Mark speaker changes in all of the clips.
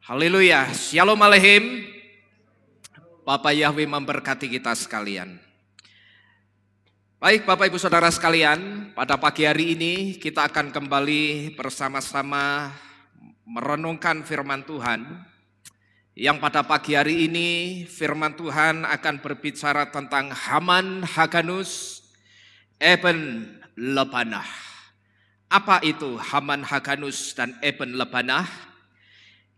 Speaker 1: Haleluya, Shalom Aleichem. Bapak Yahweh memberkati kita sekalian. Baik Bapak Ibu Saudara sekalian, pada pagi hari ini kita akan kembali bersama-sama merenungkan firman Tuhan. Yang pada pagi hari ini firman Tuhan akan berbicara tentang Haman Haganus Eben Lebanah. Apa itu Haman Haganus dan Eben Lebanah?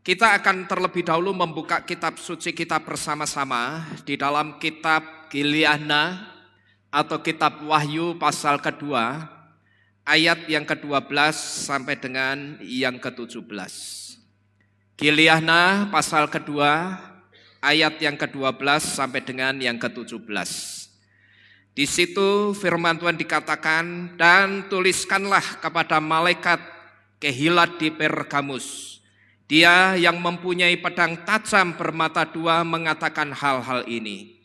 Speaker 1: Kita akan terlebih dahulu membuka kitab suci kita bersama-sama di dalam kitab Gileadna atau kitab Wahyu pasal kedua, ayat yang ke-12 sampai dengan yang ke-17. Gileadna pasal kedua, ayat yang ke-12 sampai dengan yang ke-17. Di situ firman Tuhan dikatakan, dan tuliskanlah kepada malaikat kehilat di Pergamus. Dia yang mempunyai pedang tajam bermata dua mengatakan hal-hal ini.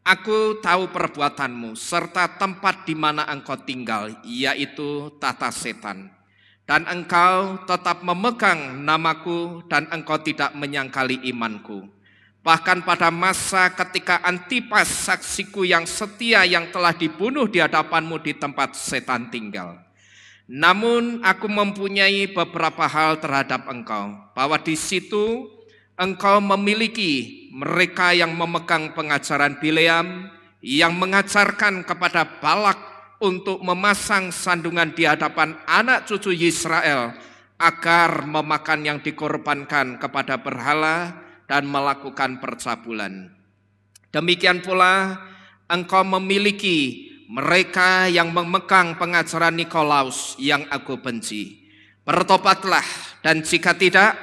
Speaker 1: Aku tahu perbuatanmu serta tempat di mana engkau tinggal, yaitu tata setan. Dan engkau tetap memegang namaku dan engkau tidak menyangkali imanku. Bahkan pada masa ketika Antipas saksiku yang setia yang telah dibunuh di hadapanmu di tempat setan tinggal. Namun aku mempunyai beberapa hal terhadap engkau, bahwa di situ engkau memiliki mereka yang memegang pengajaran Bileam, yang mengajarkan kepada Balak untuk memasang sandungan di hadapan anak cucu Israel, agar memakan yang dikorbankan kepada berhala dan melakukan percabulan. Demikian pula engkau memiliki mereka yang memegang pengajaran Nikolaus yang aku benci. Bertobatlah, dan jika tidak,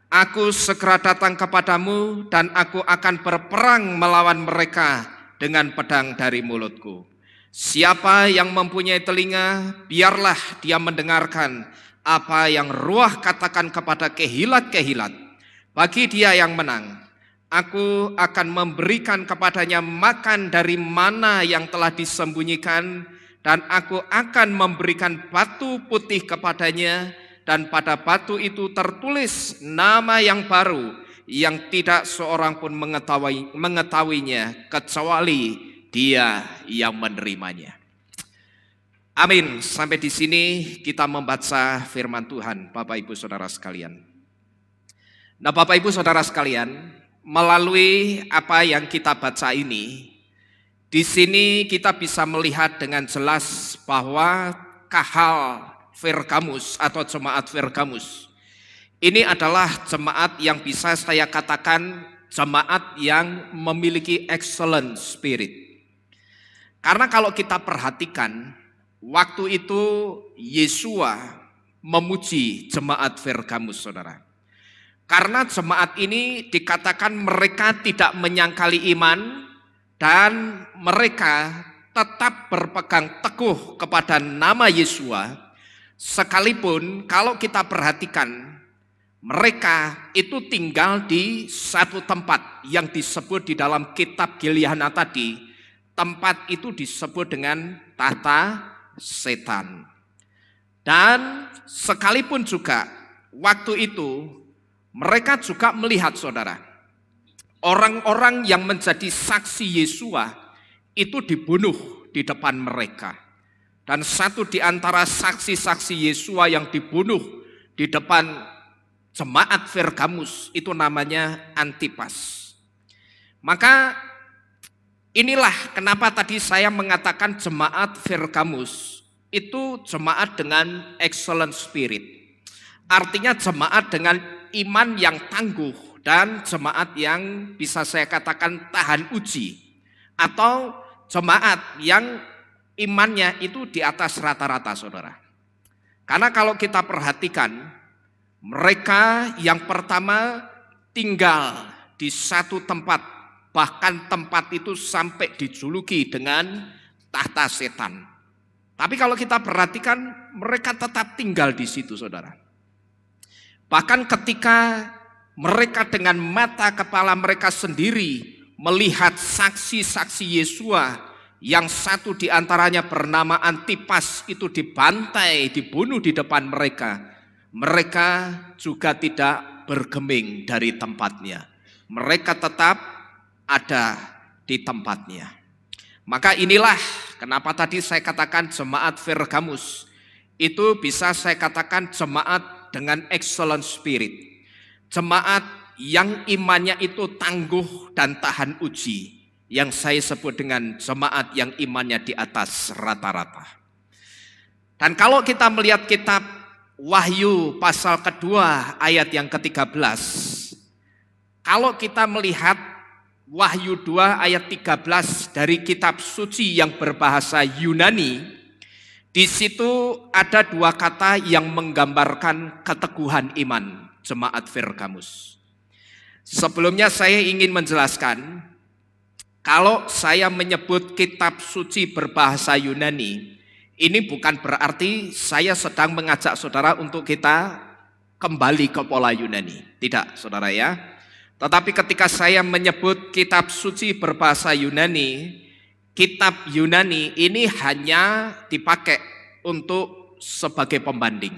Speaker 1: aku segera datang kepadamu dan aku akan berperang melawan mereka dengan pedang dari mulutku. Siapa yang mempunyai telinga, biarlah dia mendengarkan apa yang Ruah katakan kepada kehilat-kehilat. Bagi dia yang menang, aku akan memberikan kepadanya makan dari mana yang telah disembunyikan, dan aku akan memberikan batu putih kepadanya, dan pada batu itu tertulis nama yang baru yang tidak seorang pun mengetahuinya kecuali dia yang menerimanya. Amin. Sampai di sini kita membaca firman Tuhan, Bapak Ibu Saudara sekalian. Nah, Bapak Ibu Saudara sekalian, melalui apa yang kita baca ini, di sini kita bisa melihat dengan jelas bahwa kahal Pergamus atau jemaat Pergamus ini adalah jemaat yang bisa saya katakan jemaat yang memiliki excellent spirit. Karena kalau kita perhatikan, waktu itu Yesua memuji jemaat Pergamus, saudara. Karena jemaat ini dikatakan mereka tidak menyangkali iman dan mereka tetap berpegang teguh kepada nama Yesua. Sekalipun kalau kita perhatikan, mereka itu tinggal di satu tempat yang disebut di dalam kitab Gileadna tadi. Tempat itu disebut dengan tata setan. Dan sekalipun juga waktu itu mereka juga melihat, saudara, orang-orang yang menjadi saksi Yesua itu dibunuh di depan mereka. Dan satu di antara saksi-saksi Yesua yang dibunuh di depan jemaat Pergamus itu namanya Antipas. Maka inilah kenapa tadi saya mengatakan jemaat Pergamus itu jemaat dengan excellent spirit. Artinya jemaat dengan iman yang tangguh dan jemaat yang bisa saya katakan tahan uji, atau jemaat yang imannya itu di atas rata-rata, saudara. Karena kalau kita perhatikan, mereka yang pertama tinggal di satu tempat, bahkan tempat itu sampai dijuluki dengan tahta setan. Tapi kalau kita perhatikan, mereka tetap tinggal di situ, saudara. Bahkan ketika mereka dengan mata kepala mereka sendiri melihat saksi-saksi Yesua, yang satu di antaranya bernama Antipas itu dibantai, dibunuh di depan mereka, mereka juga tidak bergeming dari tempatnya. Mereka tetap ada di tempatnya. Maka inilah kenapa tadi saya katakan jemaat Pergamus itu bisa saya katakan jemaat dengan excellent spirit. Jemaat yang imannya itu tangguh dan tahan uji. Yang saya sebut dengan jemaat yang imannya di atas rata-rata. Dan kalau kita melihat kitab Wahyu pasal kedua ayat yang ke-13. Kalau kita melihat Wahyu 2 ayat 13 dari kitab suci yang berbahasa Yunani, di situ ada dua kata yang menggambarkan keteguhan iman jemaat Pergamus. Sebelumnya saya ingin menjelaskan, kalau saya menyebut kitab suci berbahasa Yunani, ini bukan berarti saya sedang mengajak saudara untuk kita kembali ke pola Yunani. Tidak, saudara ya. Tetapi ketika saya menyebut kitab suci berbahasa Yunani, kitab Yunani ini hanya dipakai untuk sebagai pembanding.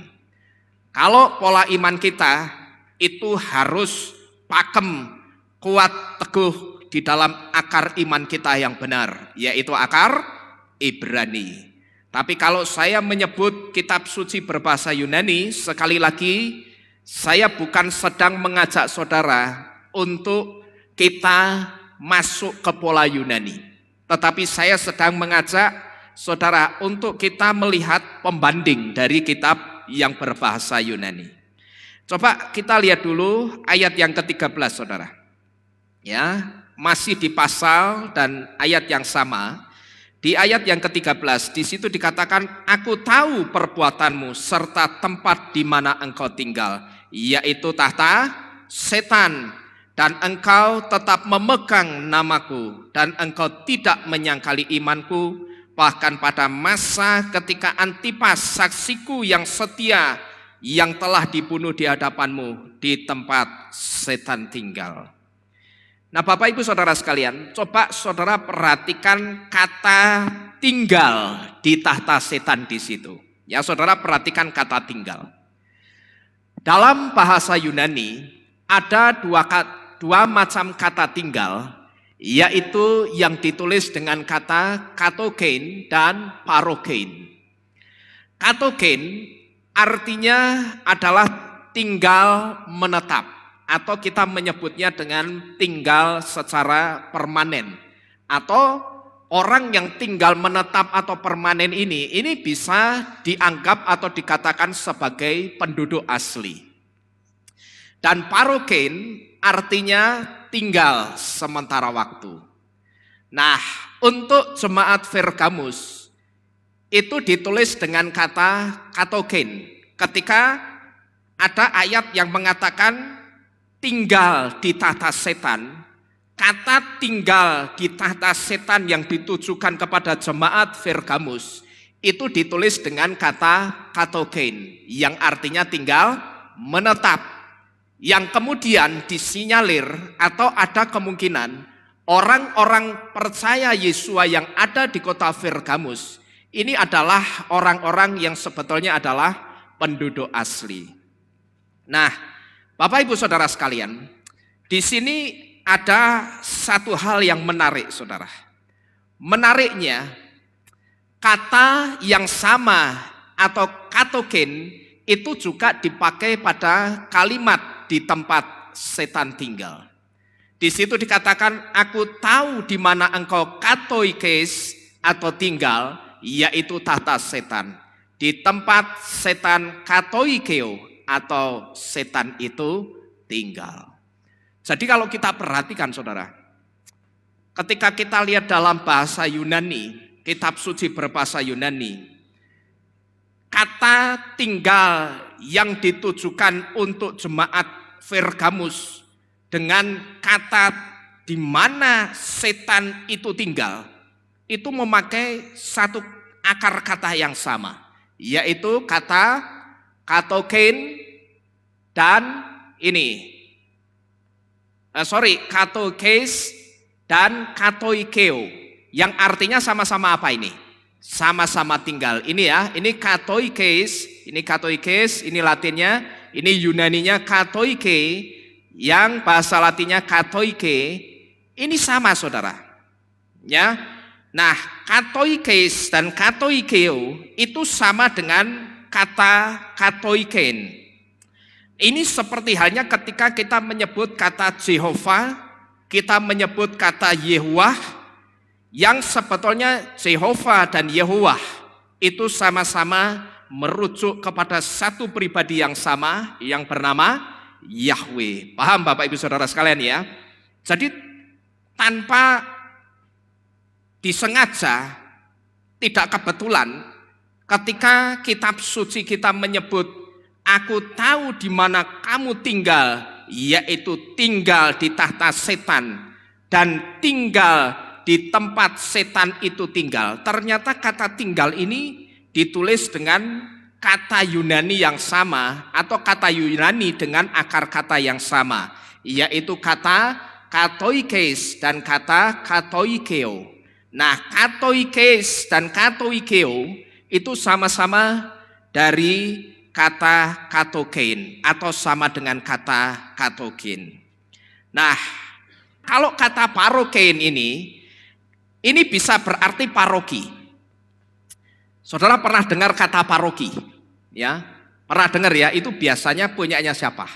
Speaker 1: Kalau pola iman kita itu harus pakem, kuat, teguh di dalam akar iman kita yang benar, yaitu akar Ibrani. Tapi kalau saya menyebut kitab suci berbahasa Yunani, sekali lagi saya bukan sedang mengajak saudara untuk kita masuk ke pola Yunani, tetapi saya sedang mengajak saudara untuk kita melihat pembanding dari kitab yang berbahasa Yunani. Coba kita lihat dulu ayat yang ke-13, saudara. Ya, masih di pasal dan ayat yang sama. Di ayat yang ke-13 di situ dikatakan, aku tahu perbuatanmu serta tempat di mana engkau tinggal, yaitu tahta setan, dan engkau tetap memegang namaku, dan engkau tidak menyangkali imanku, bahkan pada masa ketika Antipas saksiku yang setia yang telah dibunuh di hadapanmu di tempat setan tinggal. Nah, Bapak Ibu Saudara sekalian, coba saudara perhatikan kata tinggal di tahta setan di situ. Ya, saudara perhatikan kata tinggal. Dalam bahasa Yunani ada dua macam kata tinggal, yaitu yang ditulis dengan kata katogein dan parogein. Katogein artinya adalah tinggal menetap, atau kita menyebutnya dengan tinggal secara permanen. Atau orang yang tinggal menetap atau permanen ini bisa dianggap atau dikatakan sebagai penduduk asli. Dan parogein artinya tinggal sementara waktu. Nah, untuk jemaat Pergamus itu ditulis dengan kata katogein. Ketika ada ayat yang mengatakan tinggal di tahta setan, kata tinggal di tahta setan yang ditujukan kepada jemaat Pergamus itu ditulis dengan kata katogein, yang artinya tinggal menetap, yang kemudian disinyalir atau ada kemungkinan orang-orang percaya Yesua yang ada di kota Pergamus ini adalah orang-orang yang sebetulnya adalah penduduk asli. Nah, Bapak Ibu Saudara sekalian, di sini ada satu hal yang menarik, saudara. Menariknya, kata yang sama atau katogen itu juga dipakai pada kalimat di tempat setan tinggal. Di situ dikatakan, aku tahu di mana engkau katoikes atau tinggal, yaitu tahta setan. Di tempat setan katoikeo atau setan itu tinggal. Jadi kalau kita perhatikan saudara, ketika kita lihat dalam bahasa Yunani, kitab suci berbahasa Yunani, kata tinggal yang ditujukan untuk jemaat Pergamus dengan kata di mana setan itu tinggal, itu memakai satu akar kata yang sama, yaitu kata katogein dan katokes dan katoikeo, yang artinya sama-sama apa ini? Sama-sama tinggal. Ini ya, ini katoikes, ini latinnya, ini Yunaninya katoike, yang bahasa Latinnya katoike, ini sama saudara. Ya, nah katoikes dan katoikeo itu sama dengan kata katoiken. Ini seperti halnya ketika kita menyebut kata Jehovah, kita menyebut kata Yehuwah, yang sebetulnya Jehovah dan Yehuwah itu sama-sama merujuk kepada satu pribadi yang sama yang bernama Yahweh. Paham Bapak Ibu Saudara sekalian ya? Jadi tanpa disengaja, tidak kebetulan, ketika kitab suci kita menyebut aku tahu di mana kamu tinggal, yaitu tinggal di tahta setan dan tinggal di tempat setan itu tinggal. Ternyata kata tinggal ini ditulis dengan kata Yunani yang sama atau kata Yunani dengan akar kata yang sama, yaitu kata katoikes dan kata katoikeo. Nah, katoikes dan katoikeo itu sama-sama dari kata katogen atau sama dengan kata katogen. Nah, kalau kata paroken ini bisa berarti paroki. Saudara pernah dengar kata paroki? Ya, pernah dengar ya? Itu biasanya punyanya siapa?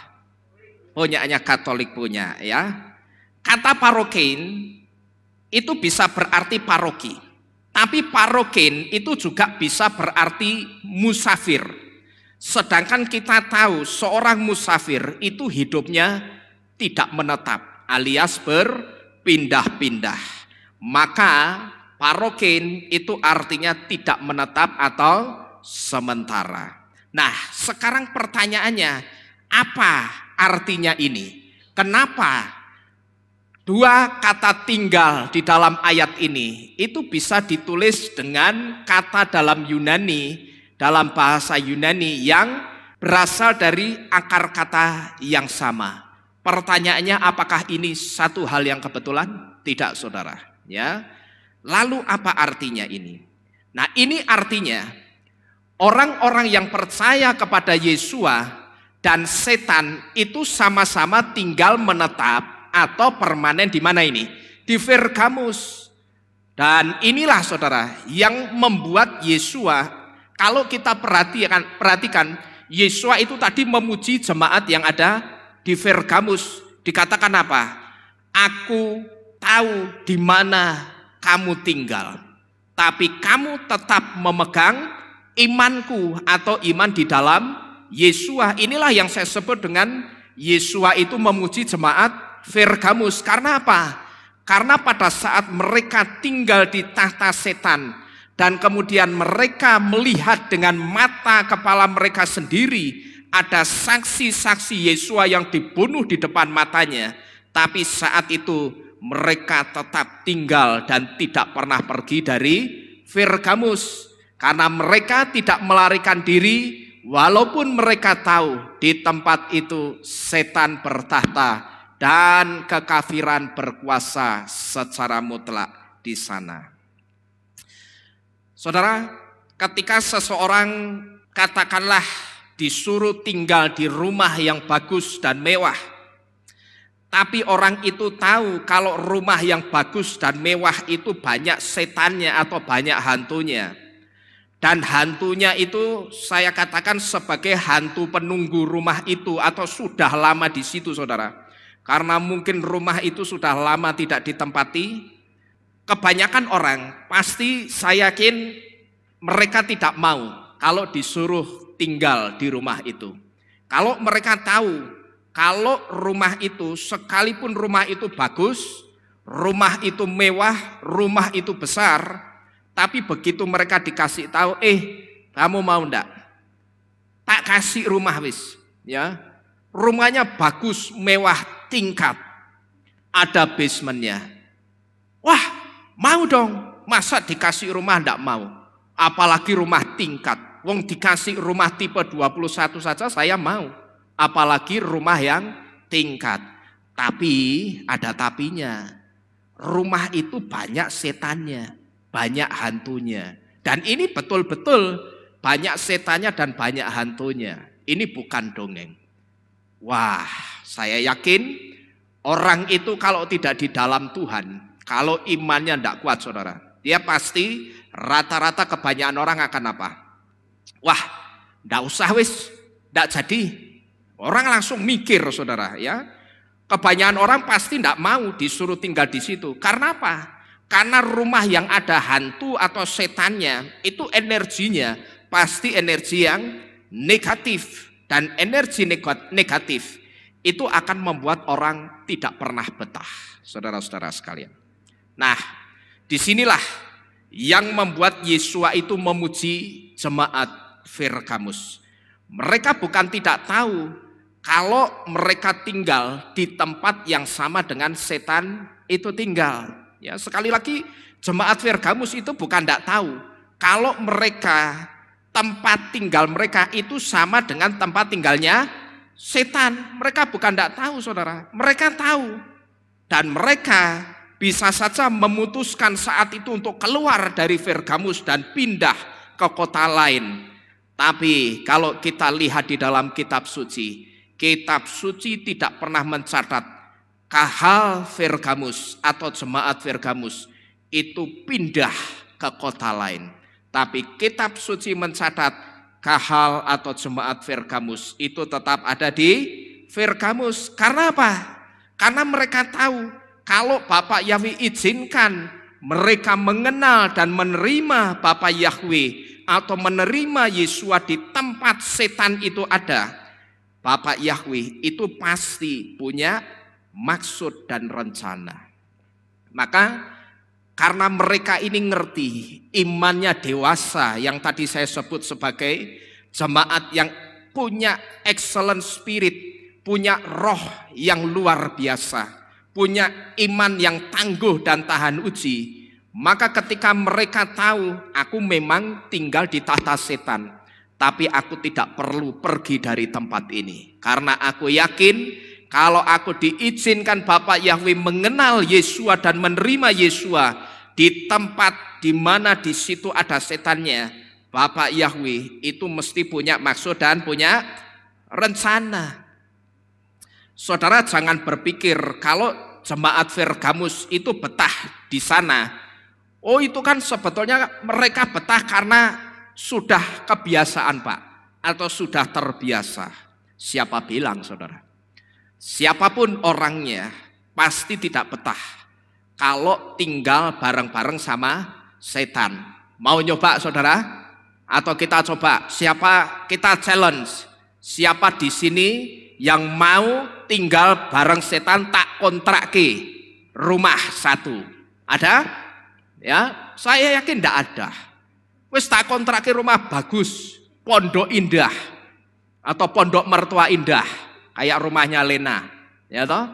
Speaker 1: Punyanya Katolik punya, ya. Kata paroken itu bisa berarti paroki. Tapi paroken itu juga bisa berarti musafir. Sedangkan kita tahu seorang musafir itu hidupnya tidak menetap, alias berpindah-pindah. Maka paroken itu artinya tidak menetap atau sementara. Nah, sekarang pertanyaannya, apa artinya ini? Kenapa dua kata tinggal di dalam ayat ini itu bisa ditulis dengan kata dalam Yunani, dalam bahasa Yunani yang berasal dari akar kata yang sama? Pertanyaannya, apakah ini satu hal yang kebetulan? Tidak, saudara. Ya. Lalu apa artinya ini? Nah, ini artinya orang-orang yang percaya kepada Yesua dan setan itu sama-sama tinggal menetap atau permanen di mana ini? Di Pergamus. Dan inilah saudara yang membuat Yesua, kalau kita perhatikan Yesua itu tadi memuji jemaat yang ada di Pergamus. Dikatakan apa? Aku tahu di mana kamu tinggal, tapi kamu tetap memegang imanku atau iman di dalam Yesua. Inilah yang saya sebut dengan Yesua itu memuji jemaat Pergamus. Karena apa? Karena pada saat mereka tinggal di tahta setan dan kemudian mereka melihat dengan mata kepala mereka sendiri ada saksi-saksi Yesua yang dibunuh di depan matanya, tapi saat itu mereka tetap tinggal dan tidak pernah pergi dari Pergamus. Karena mereka tidak melarikan diri walaupun mereka tahu di tempat itu setan bertahta dan kekafiran berkuasa secara mutlak di sana. Saudara, ketika seseorang katakanlah disuruh tinggal di rumah yang bagus dan mewah, tapi orang itu tahu kalau rumah yang bagus dan mewah itu banyak setannya atau banyak hantunya. Dan hantunya itu saya katakan sebagai hantu penunggu rumah itu atau sudah lama di situ saudara. Karena mungkin rumah itu sudah lama tidak ditempati. Kebanyakan orang pasti saya yakin mereka tidak mau kalau disuruh tinggal di rumah itu. Kalau mereka tahu kalau rumah itu, sekalipun rumah itu bagus, rumah itu mewah, rumah itu besar, tapi begitu mereka dikasih tahu, kamu mau ndak? Tak kasih rumah wis, ya. Rumahnya bagus, mewah, tingkat, ada basementnya. Wah, mau dong. Masa dikasih rumah ndak mau? Apalagi rumah tingkat. Wong dikasih rumah tipe 21 saja saya mau. Apalagi rumah yang tingkat. Tapi ada tapinya. Rumah itu banyak setannya, banyak hantunya. Dan ini betul-betul banyak setannya dan banyak hantunya. Ini bukan dongeng. Wah, saya yakin orang itu kalau tidak di dalam Tuhan, kalau imannya tidak kuat saudara, dia pasti rata-rata kebanyakan orang akan apa? Wah, tidak usah wis, tidak jadi. Orang langsung mikir saudara ya. Kebanyakan orang pasti tidak mau disuruh tinggal di situ. Karena apa? Karena rumah yang ada hantu atau setannya itu energinya pasti energi yang negatif. Dan energi negatif itu akan membuat orang tidak pernah betah, saudara-saudara sekalian. Nah, disinilah yang membuat Yesua itu memuji jemaat Pergamus. Mereka bukan tidak tahu kalau mereka tinggal di tempat yang sama dengan setan itu tinggal. Ya, sekali lagi jemaat Pergamus itu bukan tidak tahu kalau mereka tempat tinggal mereka itu sama dengan tempat tinggalnya setan. Mereka bukan tidak tahu saudara, mereka tahu. Dan mereka bisa saja memutuskan saat itu untuk keluar dari Pergamus dan pindah ke kota lain. Tapi kalau kita lihat di dalam kitab suci tidak pernah mencatat kahal Pergamus atau jemaat Pergamus itu pindah ke kota lain. Tapi kitab suci mencatat kahal atau jemaat Pergamus itu tetap ada di Pergamus. Karena apa? Karena mereka tahu kalau Bapak Yahweh izinkan mereka mengenal dan menerima Bapak Yahweh atau menerima Yesua di tempat setan itu ada, Bapak Yahweh itu pasti punya maksud dan rencana. Maka karena mereka ini ngerti, imannya dewasa yang tadi saya sebut sebagai jemaat yang punya excellent spirit, punya roh yang luar biasa, punya iman yang tangguh dan tahan uji. Maka ketika mereka tahu aku memang tinggal di tahta setan, tapi aku tidak perlu pergi dari tempat ini. Karena aku yakin kalau aku diizinkan Bapak Yahweh mengenal Yesua dan menerima Yesua di tempat di mana di situ ada setannya, Bapak Yahweh itu mesti punya maksud dan punya rencana. Saudara jangan berpikir kalau jemaat Pergamus itu betah di sana. Oh itu kan sebetulnya mereka betah karena sudah kebiasaan Pak, atau sudah terbiasa. Siapa bilang saudara? Siapapun orangnya pasti tidak betah kalau tinggal bareng-bareng sama setan. Mau nyoba saudara? Atau kita coba, siapa kita challenge? Siapa di sini yang mau tinggal bareng setan tak kontrakke rumah satu? Ada? Ya, saya yakin tidak ada. Wis tak kontrakke rumah bagus, pondok indah atau pondok mertua indah, kayak rumahnya Lena, ya toh.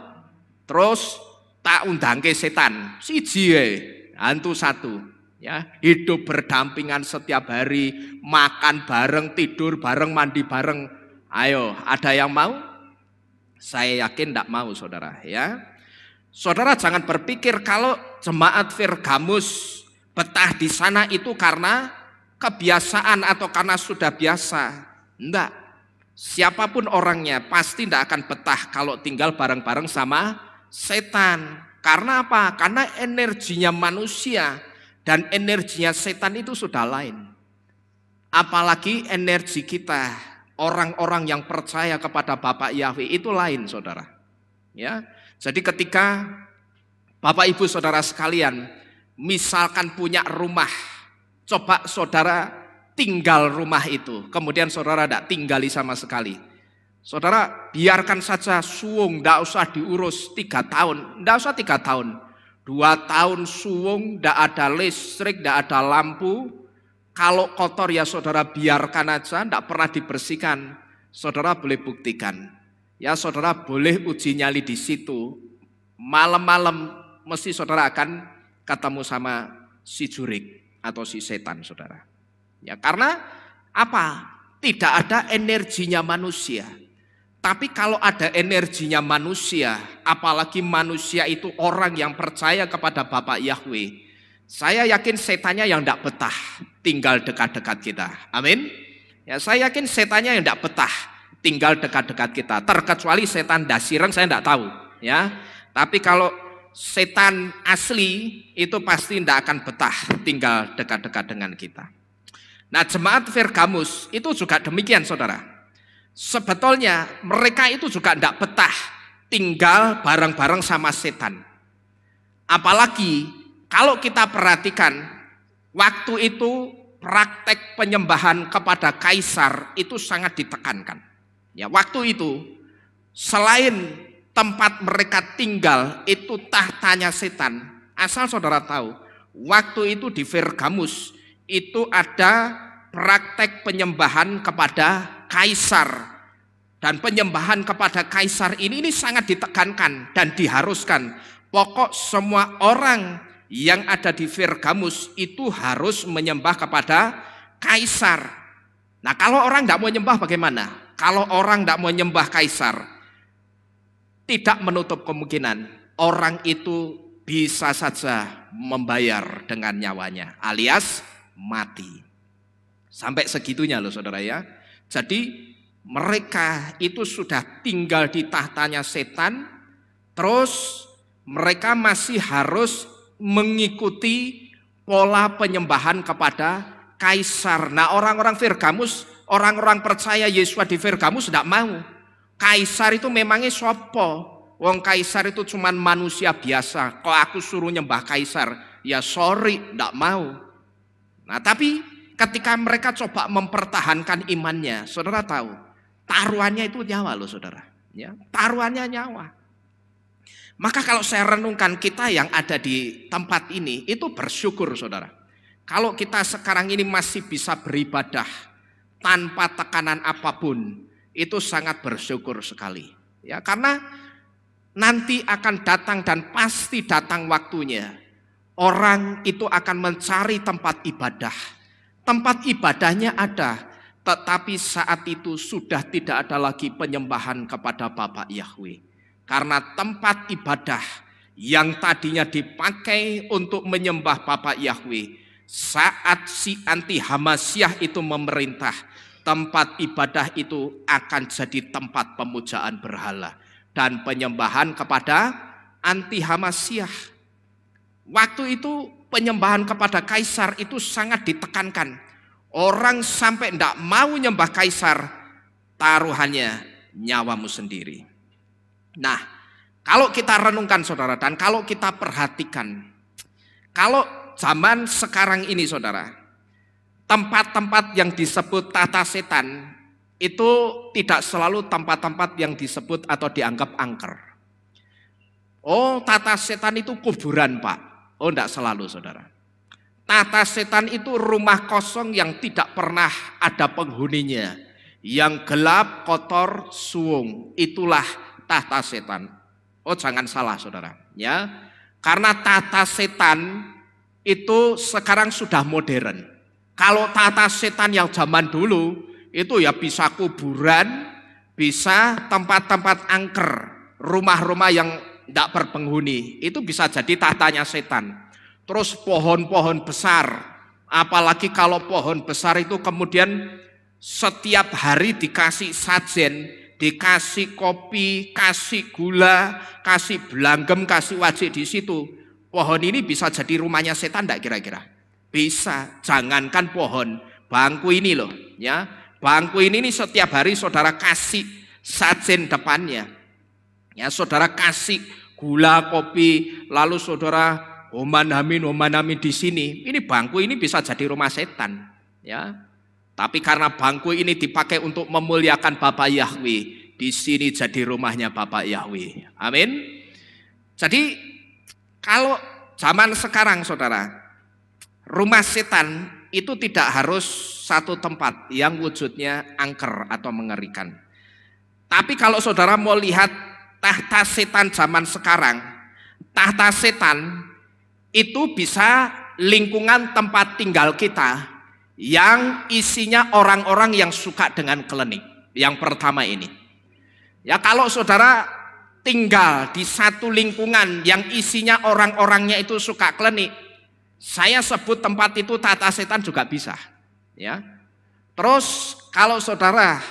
Speaker 1: Terus tak undangke setan, siji hantu satu, ya hidup berdampingan setiap hari, makan bareng, tidur bareng, mandi bareng. Ayo, ada yang mau? Saya yakin tidak mau, saudara. Ya, saudara jangan berpikir kalau jemaat Pergamus betah di sana itu karena kebiasaan atau karena sudah biasa. Enggak. Siapapun orangnya pasti tidak akan betah kalau tinggal bareng-bareng sama setan. Karena apa? Karena energinya manusia dan energinya setan itu sudah lain. Apalagi energi kita, orang-orang yang percaya kepada Bapak Yahweh itu lain, saudara. Ya, jadi ketika Bapak Ibu saudara sekalian, misalkan punya rumah, coba saudara tinggal rumah itu, kemudian saudara tidak tinggali sama sekali. Saudara biarkan saja suwung, tidak usah diurus 3 tahun, tidak usah 3 tahun, 2 tahun suwung, tidak ada listrik, tidak ada lampu. Kalau kotor ya saudara biarkan aja, tidak pernah dibersihkan. Saudara boleh buktikan, ya saudara boleh uji nyali di situ. Malam-malam mesti saudara akan ketemu sama si jurik atau si setan, saudara. Ya karena apa? Tidak ada energinya manusia. Tapi kalau ada energinya manusia, apalagi manusia itu orang yang percaya kepada Bapak Yahweh, saya yakin setannya yang tidak betah tinggal dekat-dekat kita. Amin. Ya saya yakin setannya yang tidak betah tinggal dekat-dekat kita. Terkecuali setan dasireng saya tidak tahu, ya. Tapi kalau setan asli itu pasti tidak akan betah tinggal dekat-dekat dengan kita. Nah, jemaat Pergamus itu juga demikian, saudara. Sebetulnya mereka itu juga tidak betah tinggal bareng-bareng sama setan. Apalagi kalau kita perhatikan, waktu itu praktek penyembahan kepada kaisar itu sangat ditekankan. Ya, waktu itu selain tempat mereka tinggal itu tahtanya setan, asal saudara tahu, waktu itu di Pergamus itu ada praktek penyembahan kepada kaisar. Dan penyembahan kepada kaisar ini sangat ditekankan dan diharuskan. Pokok semua orang yang ada di Pergamus itu harus menyembah kepada kaisar. Nah, kalau orang tidak mau nyembah bagaimana? Kalau orang tidak mau nyembah kaisar, tidak menutup kemungkinan orang itu bisa saja membayar dengan nyawanya, alias mati. Sampai segitunya loh saudara ya. Jadi mereka itu sudah tinggal di tahtanya setan, terus mereka masih harus mengikuti pola penyembahan kepada kaisar. Nah, orang-orang Pergamus, orang-orang percaya Yesus di Pergamus tidak mau. Kaisar itu memangnya sopo? Wong kaisar itu cuman manusia biasa. Kok aku suruh nyembah kaisar? Ya sorry, tidak mau. Nah, tapi ketika mereka coba mempertahankan imannya, saudara tahu, taruhannya itu nyawa loh saudara. Ya, taruhannya nyawa. Maka kalau saya renungkan kita yang ada di tempat ini, itu bersyukur saudara. Kalau kita sekarang ini masih bisa beribadah tanpa tekanan apapun, itu sangat bersyukur sekali. Ya, karena nanti akan datang dan pasti datang waktunya, orang itu akan mencari tempat ibadah. Tempat ibadahnya ada, tetapi saat itu sudah tidak ada lagi penyembahan kepada Bapak Yahweh. Karena tempat ibadah yang tadinya dipakai untuk menyembah Bapak Yahweh, saat si anti Hamasyah itu memerintah, tempat ibadah itu akan jadi tempat pemujaan berhala dan penyembahan kepada anti Hamasyah. Waktu itu penyembahan kepada kaisar itu sangat ditekankan. Orang sampai tidak mau nyembah kaisar, taruhannya nyawamu sendiri. Nah, kalau kita renungkan saudara, dan kalau kita perhatikan, kalau zaman sekarang ini saudara, tempat-tempat yang disebut tata setan itu tidak selalu tempat-tempat yang disebut atau dianggap angker. Oh, tata setan itu kuburan Pak. Oh, tidak selalu saudara. Tata setan itu rumah kosong yang tidak pernah ada penghuninya, yang gelap, kotor, suung. Itulah tata setan. Oh, jangan salah saudara, ya. Karena tata setan itu sekarang sudah modern. Kalau tata setan yang zaman dulu itu ya bisa kuburan, bisa tempat-tempat angker, rumah-rumah yang tidak berpenghuni, itu bisa jadi tatanya setan. Terus pohon-pohon besar, apalagi kalau pohon besar itu kemudian setiap hari dikasih sajen, dikasih kopi, kasih gula, kasih belanggem, kasih wajik di situ. Pohon ini bisa jadi rumahnya setan enggak kira-kira? Bisa. Jangankan pohon, bangku ini loh, ya. Bangku ini setiap hari saudara kasih sajen depannya. Ya, saudara kasih gula, kopi, lalu saudara oman amin di sini. Ini bangku ini bisa jadi rumah setan, ya. Tapi karena bangku ini dipakai untuk memuliakan Bapak Yahweh, di sini jadi rumahnya Bapak Yahweh. Amin. Jadi kalau zaman sekarang saudara, rumah setan itu tidak harus satu tempat yang wujudnya angker atau mengerikan. Tapi kalau saudara mau lihat tahta setan zaman sekarang, tahta setan itu bisa lingkungan tempat tinggal kita yang isinya orang-orang yang suka dengan klinik. Yang pertama ini. Ya, kalau saudara tinggal di satu lingkungan yang isinya orang-orangnya itu suka klinik, saya sebut tempat itu tata setan juga bisa. Ya. Terus kalau saudara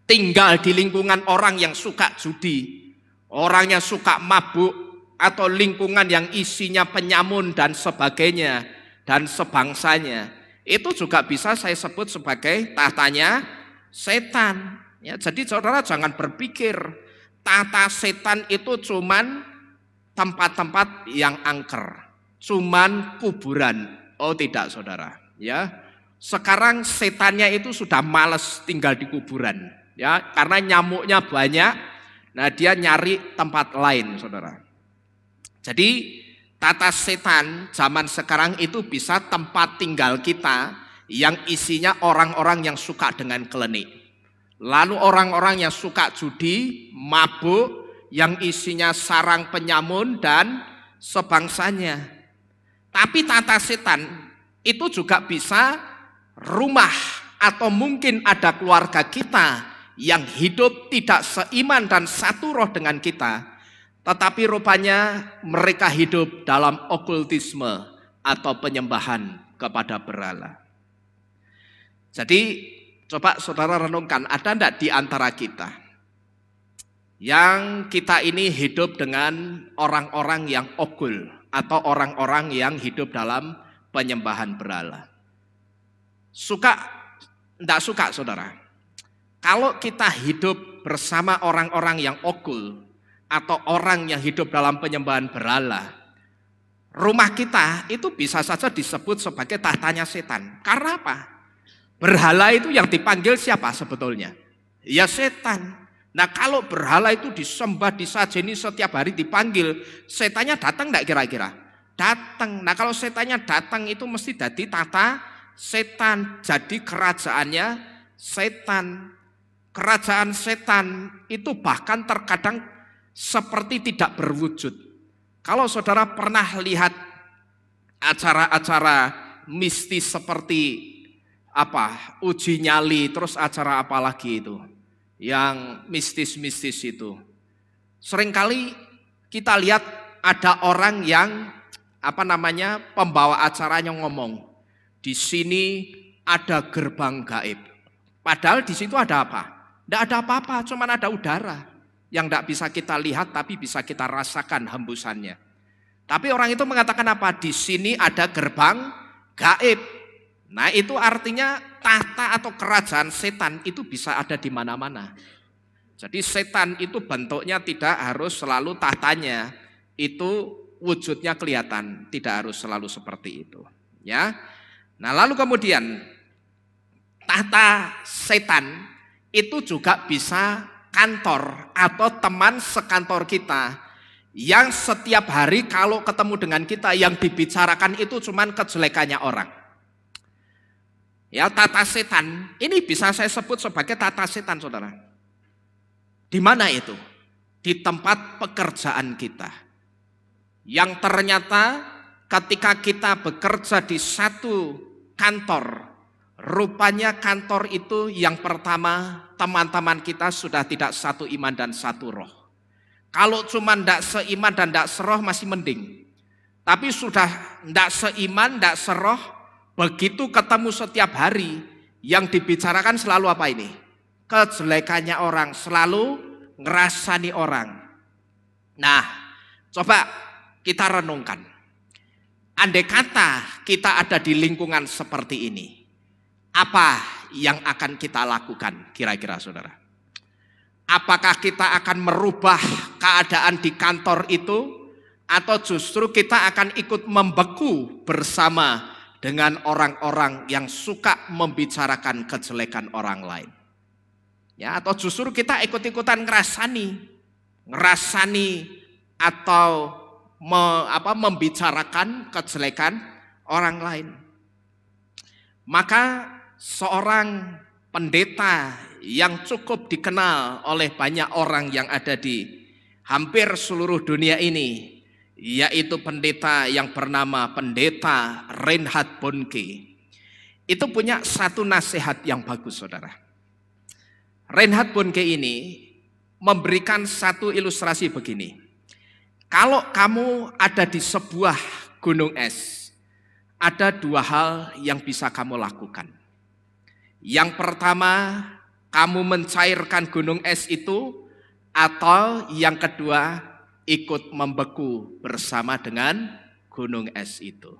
Speaker 1: tinggal di lingkungan orang yang suka judi, orang yang suka mabuk, atau lingkungan yang isinya penyamun dan sebagainya, dan sebangsanya, itu juga bisa saya sebut sebagai tahtanya setan. Ya, jadi saudara jangan berpikir tahta setan itu cuman tempat-tempat yang angker, cuman kuburan. Oh tidak saudara, ya. Sekarang setannya itu sudah males tinggal di kuburan, ya, karena nyamuknya banyak. Nah, dia nyari tempat lain, saudara. Jadi tata setan zaman sekarang itu bisa tempat tinggal kita yang isinya orang-orang yang suka dengan klinik. Lalu orang-orang yang suka judi, mabuk, yang isinya sarang penyamun dan sebangsanya. Tapi tata setan itu juga bisa rumah, atau mungkin ada keluarga kita yang hidup tidak seiman dan satu roh dengan kita, tetapi rupanya mereka hidup dalam okultisme atau penyembahan kepada berhala. Jadi coba saudara renungkan, ada enggak di antara kita yang kita ini hidup dengan orang-orang yang okul atau orang-orang yang hidup dalam penyembahan berhala? Suka, enggak suka saudara? Kalau kita hidup bersama orang-orang yang okul atau orang yang hidup dalam penyembahan berhala, rumah kita itu bisa saja disebut sebagai tahtanya setan. Karena apa? Berhala itu yang dipanggil siapa sebetulnya? Ya setan. Nah kalau berhala itu disembah, disajeni setiap hari dipanggil, setannya datang enggak kira-kira? Datang. Nah kalau setannya datang itu mesti jadi tahta setan, jadi kerajaannya setan. Kerajaan setan itu bahkan terkadang seperti tidak berwujud. Kalau saudara pernah lihat acara-acara mistis seperti apa, uji nyali, terus acara apa lagi itu yang mistis-mistis itu, seringkali kita lihat ada orang yang pembawa acaranya ngomong, di sini ada gerbang gaib. Padahal di situ ada apa? Tidak ada apa-apa, cuma ada udara yang tidak bisa kita lihat tapi bisa kita rasakan hembusannya. Tapi orang itu mengatakan apa? Di sini ada gerbang gaib. Nah itu artinya tahta atau kerajaan setan itu bisa ada di mana-mana. Jadi setan itu bentuknya tidak harus selalu tahtanya, itu wujudnya kelihatan, tidak harus selalu seperti itu. Ya. Nah lalu kemudian tahta setan itu juga bisa kantor atau teman sekantor kita yang setiap hari kalau ketemu dengan kita yang dibicarakan itu cuman kejelekannya orang. Ya, tahta setan ini bisa saya sebut sebagai tahta setan saudara. Di mana itu? Di tempat pekerjaan kita. Yang ternyata ketika kita bekerja di satu kantor, rupanya kantor itu yang pertama teman-teman kita sudah tidak satu iman dan satu roh. Kalau cuma tidak seiman dan tidak seroh masih mending. Tapi sudah tidak seiman, tidak seroh, begitu ketemu setiap hari yang dibicarakan selalu apa ini? Kejelekannya orang, selalu ngerasani orang. Nah, coba kita renungkan. Andai kata kita ada di lingkungan seperti ini, apa yang akan kita lakukan kira-kira saudara? Apakah kita akan merubah keadaan di kantor itu, atau justru kita akan ikut membeku bersama dengan orang-orang yang suka membicarakan kejelekan orang lain? Ya, atau justru kita ikut-ikutan ngerasani atau membicarakan kejelekan orang lain? Maka seorang pendeta yang cukup dikenal oleh banyak orang yang ada di hampir seluruh dunia ini, yaitu pendeta yang bernama Pendeta Reinhard Bonnke, itu punya satu nasihat yang bagus saudara. Reinhard Bonnke ini memberikan satu ilustrasi begini. Kalau kamu ada di sebuah gunung es, ada dua hal yang bisa kamu lakukan. Yang pertama, kamu mencairkan gunung es itu, atau yang kedua ikut membeku bersama dengan gunung es itu.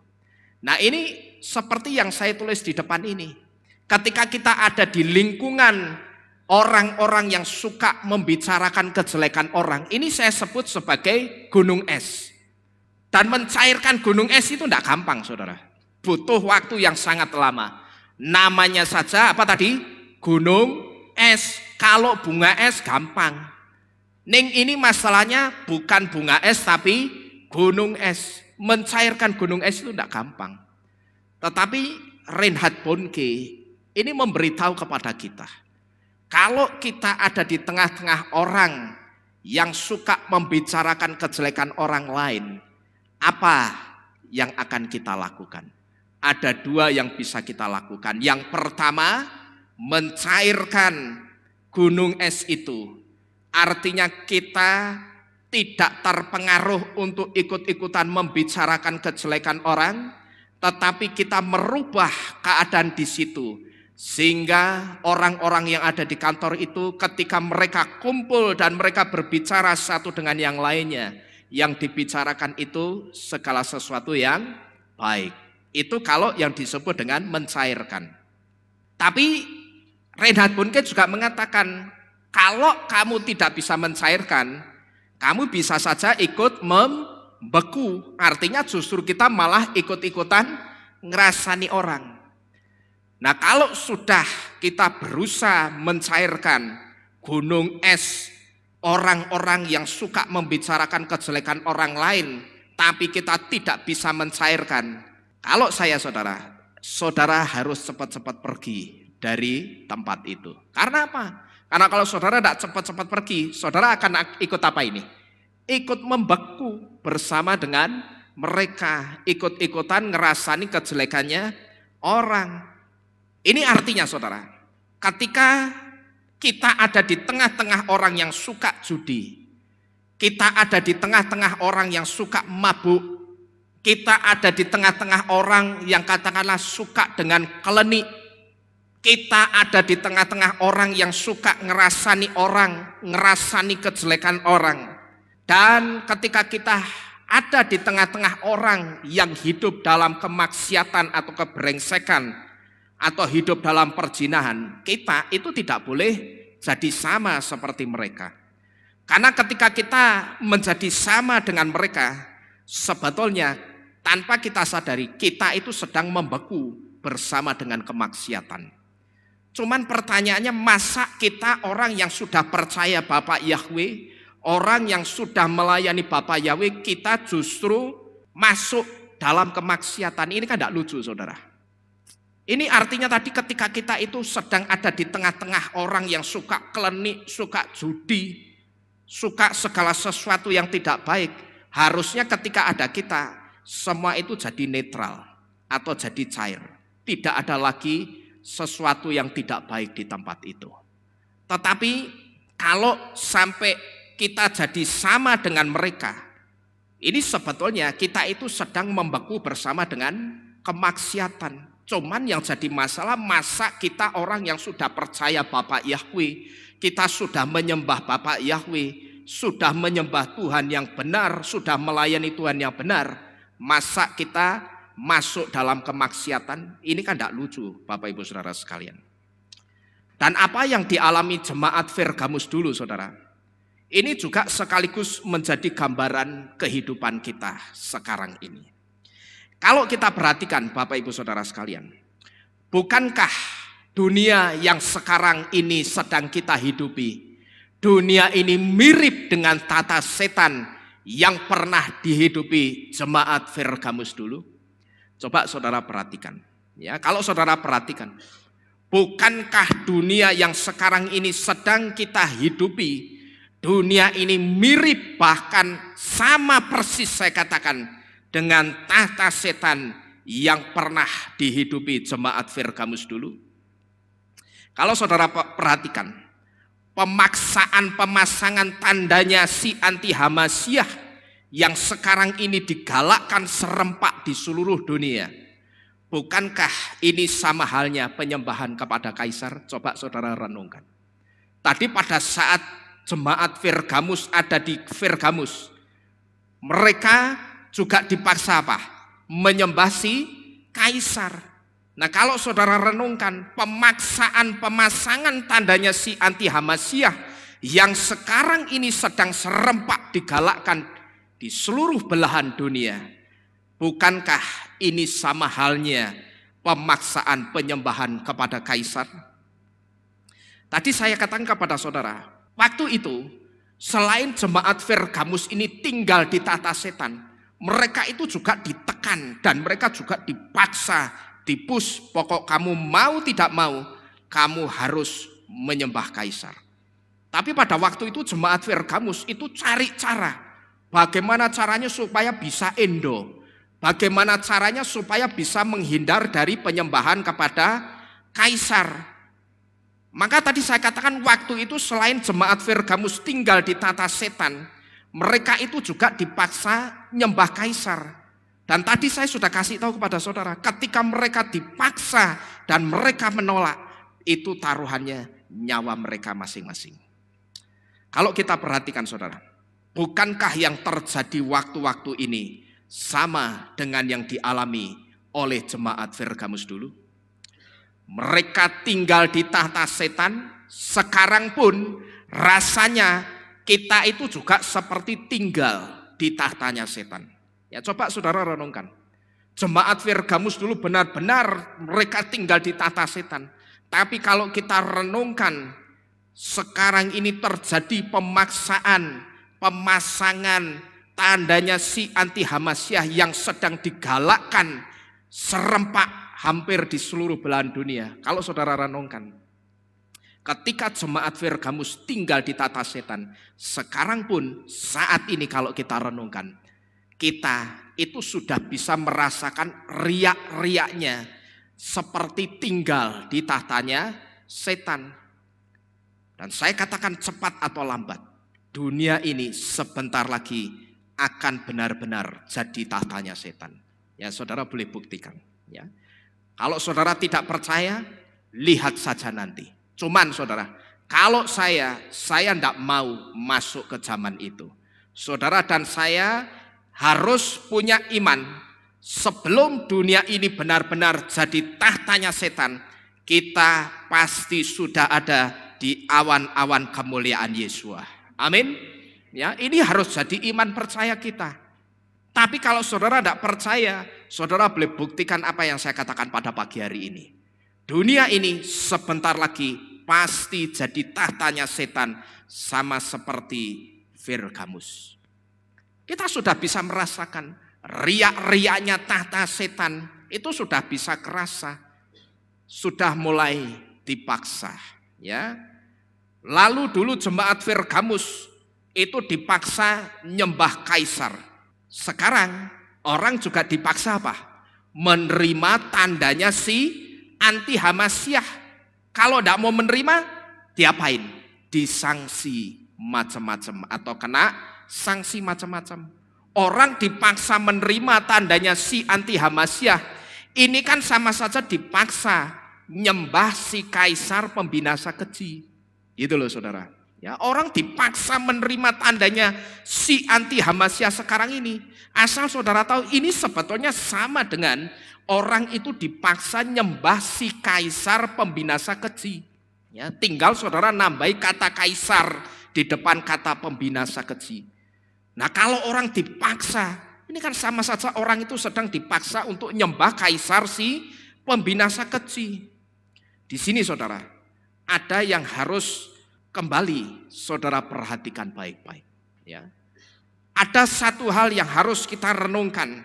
Speaker 1: Nah, ini seperti yang saya tulis di depan ini. Ketika kita ada di lingkungan orang-orang yang suka membicarakan kejelekan orang, ini saya sebut sebagai gunung es. Dan mencairkan gunung es itu tidak gampang, saudara. Butuh waktu yang sangat lama. Namanya saja apa tadi? Gunung es. Kalau bunga es gampang. Ning ini masalahnya bukan bunga es tapi gunung es. Mencairkan gunung es itu tidak gampang. Tetapi Reinhard Bonnke ini memberitahu kepada kita. Kalau kita ada di tengah-tengah orang yang suka membicarakan kejelekan orang lain, apa yang akan kita lakukan? Ada dua yang bisa kita lakukan. Yang pertama, mencairkan gunung es itu. Artinya kita tidak terpengaruh untuk ikut-ikutan membicarakan kejelekan orang, tetapi kita merubah keadaan di situ. Sehingga orang-orang yang ada di kantor itu ketika mereka kumpul dan mereka berbicara satu dengan yang lainnya, yang dibicarakan itu segala sesuatu yang baik. Itu kalau yang disebut dengan mencairkan. Tapi Reinhard Bonnke juga mengatakan, kalau kamu tidak bisa mencairkan, kamu bisa saja ikut membeku. Artinya justru kita malah ikut-ikutan ngerasani orang. Nah, kalau sudah kita berusaha mencairkan gunung es orang-orang yang suka membicarakan kejelekan orang lain, tapi kita tidak bisa mencairkan. Kalau saya saudara harus cepat-cepat pergi dari tempat itu. Karena apa? Karena kalau saudara tidak cepat-cepat pergi, saudara akan ikut apa ini? Ikut membeku bersama dengan mereka, ikut-ikutan ngerasani kejelekannya orang. Ini artinya saudara, ketika kita ada di tengah-tengah orang yang suka judi, kita ada di tengah-tengah orang yang suka mabuk, kita ada di tengah-tengah orang yang katakanlah suka dengan klenik, kita ada di tengah-tengah orang yang suka ngerasani orang, ngerasani kejelekan orang. Dan ketika kita ada di tengah-tengah orang yang hidup dalam kemaksiatan atau kebrengsekan, atau hidup dalam perzinahan, kita itu tidak boleh jadi sama seperti mereka. Karena ketika kita menjadi sama dengan mereka, sebetulnya tanpa kita sadari, kita itu sedang membeku bersama dengan kemaksiatan. Cuman pertanyaannya, masa kita orang yang sudah percaya Bapak Yahweh, orang yang sudah melayani Bapak Yahweh, kita justru masuk dalam kemaksiatan? Ini kan tidak lucu, saudara. Ini artinya tadi ketika kita itu sedang ada di tengah-tengah orang yang suka klenik, suka judi, suka segala sesuatu yang tidak baik, harusnya ketika ada kita, semua itu jadi netral atau jadi cair. Tidak ada lagi sesuatu yang tidak baik di tempat itu. Tetapi kalau sampai kita jadi sama dengan mereka, ini sebetulnya kita itu sedang membeku bersama dengan kemaksiatan. Cuman yang jadi masalah, masa kita orang yang sudah percaya Bapak Yahweh, kita sudah menyembah Bapak Yahweh, sudah menyembah Tuhan yang benar, sudah melayani Tuhan yang benar, masa kita masuk dalam kemaksiatan? Ini kan tidak lucu, Bapak Ibu Saudara sekalian. Dan apa yang dialami jemaat Pergamus dulu, saudara, ini juga sekaligus menjadi gambaran kehidupan kita sekarang ini. Kalau kita perhatikan Bapak Ibu Saudara sekalian, bukankah dunia yang sekarang ini sedang kita hidupi, dunia ini mirip dengan tata setan yang pernah dihidupi jemaat Pergamus dulu? Coba saudara perhatikan. Ya, kalau saudara perhatikan, bukankah dunia yang sekarang ini sedang kita hidupi, dunia ini mirip bahkan sama persis saya katakan dengan tahta setan yang pernah dihidupi jemaat Pergamus dulu? Kalau saudara perhatikan, pemaksaan pemasangan tandanya si anti Hamasyah yang sekarang ini digalakkan serempak di seluruh dunia, bukankah ini sama halnya penyembahan kepada kaisar? Coba saudara renungkan. Tadi pada saat jemaat Pergamus ada di Pergamus, mereka juga dipaksa apa? Menyembah si kaisar. Nah, kalau saudara renungkan pemaksaan pemasangan tandanya si anti Hamasyah yang sekarang ini sedang serempak digalakkan di seluruh belahan dunia, bukankah ini sama halnya pemaksaan penyembahan kepada kaisar? Tadi saya katakan kepada saudara, waktu itu selain jemaat Pergamus ini tinggal di tahta setan, mereka itu juga ditekan dan mereka juga dipaksa, dipus, pokok kamu mau tidak mau, kamu harus menyembah kaisar. Tapi pada waktu itu jemaat Pergamus itu cari cara, bagaimana caranya supaya bisa endo, bagaimana caranya supaya bisa menghindar dari penyembahan kepada kaisar. Maka tadi saya katakan waktu itu selain jemaat Pergamus tinggal di tahta setan, mereka itu juga dipaksa nyembah kaisar. Dan tadi saya sudah kasih tahu kepada saudara, ketika mereka dipaksa dan mereka menolak, itu taruhannya nyawa mereka masing-masing. Kalau kita perhatikan saudara, bukankah yang terjadi waktu-waktu ini sama dengan yang dialami oleh jemaat Pergamus dulu? Mereka tinggal di tahta setan, sekarang pun rasanya kita itu juga seperti tinggal di tahtanya setan. Ya, coba saudara renungkan. Jemaat Pergamus dulu benar-benar mereka tinggal di tahta setan. Tapi kalau kita renungkan, sekarang ini terjadi pemaksaan, pemasangan tandanya si anti Hamasyah yang sedang digalakkan serempak hampir di seluruh belahan dunia. Kalau saudara renungkan, ketika jemaat Pergamus tinggal di tahta setan, sekarang pun saat ini kalau kita renungkan, kita itu sudah bisa merasakan riak-riaknya seperti tinggal di tahtanya setan. Dan saya katakan cepat atau lambat, dunia ini sebentar lagi akan benar-benar jadi tahtanya setan. Ya, saudara boleh buktikan. Ya. Kalau saudara tidak percaya, lihat saja nanti. Cuman saudara, kalau saya tidak mau masuk ke zaman itu. Saudara dan saya harus punya iman. Sebelum dunia ini benar-benar jadi tahtanya setan, kita pasti sudah ada di awan-awan kemuliaan Yesus. Amin. Ya, ini harus jadi iman percaya kita. Tapi kalau saudara tidak percaya, saudara boleh buktikan apa yang saya katakan pada pagi hari ini. Dunia ini sebentar lagi pasti jadi tahtanya setan sama seperti Pergamus. Kita sudah bisa merasakan riak-riaknya tahta setan itu sudah bisa kerasa, sudah mulai dipaksa. Ya, lalu dulu jemaat Pergamus itu dipaksa nyembah kaisar. Sekarang orang juga dipaksa apa? Menerima tandanya si anti Hamasyah. Kalau tidak mau menerima, diapain? Disangsi macam-macam atau kena sanksi macam-macam. Orang dipaksa menerima tandanya si anti Hamasyah. Ini kan sama saja dipaksa nyembah si kaisar pembinasa keji. Gitu loh saudara. Ya, orang dipaksa menerima tandanya si anti Hamasyah sekarang ini. Asal saudara tahu, ini sebetulnya sama dengan orang itu dipaksa nyembah si kaisar pembinasa keji. Ya, tinggal saudara nambahi kata kaisar di depan kata pembinasa keji. Nah, kalau orang dipaksa, ini kan sama saja orang itu sedang dipaksa untuk nyembah kaisar si pembinasa keji. Di sini saudara, ada yang harus kembali saudara perhatikan baik-baik. Ya. Ada satu hal yang harus kita renungkan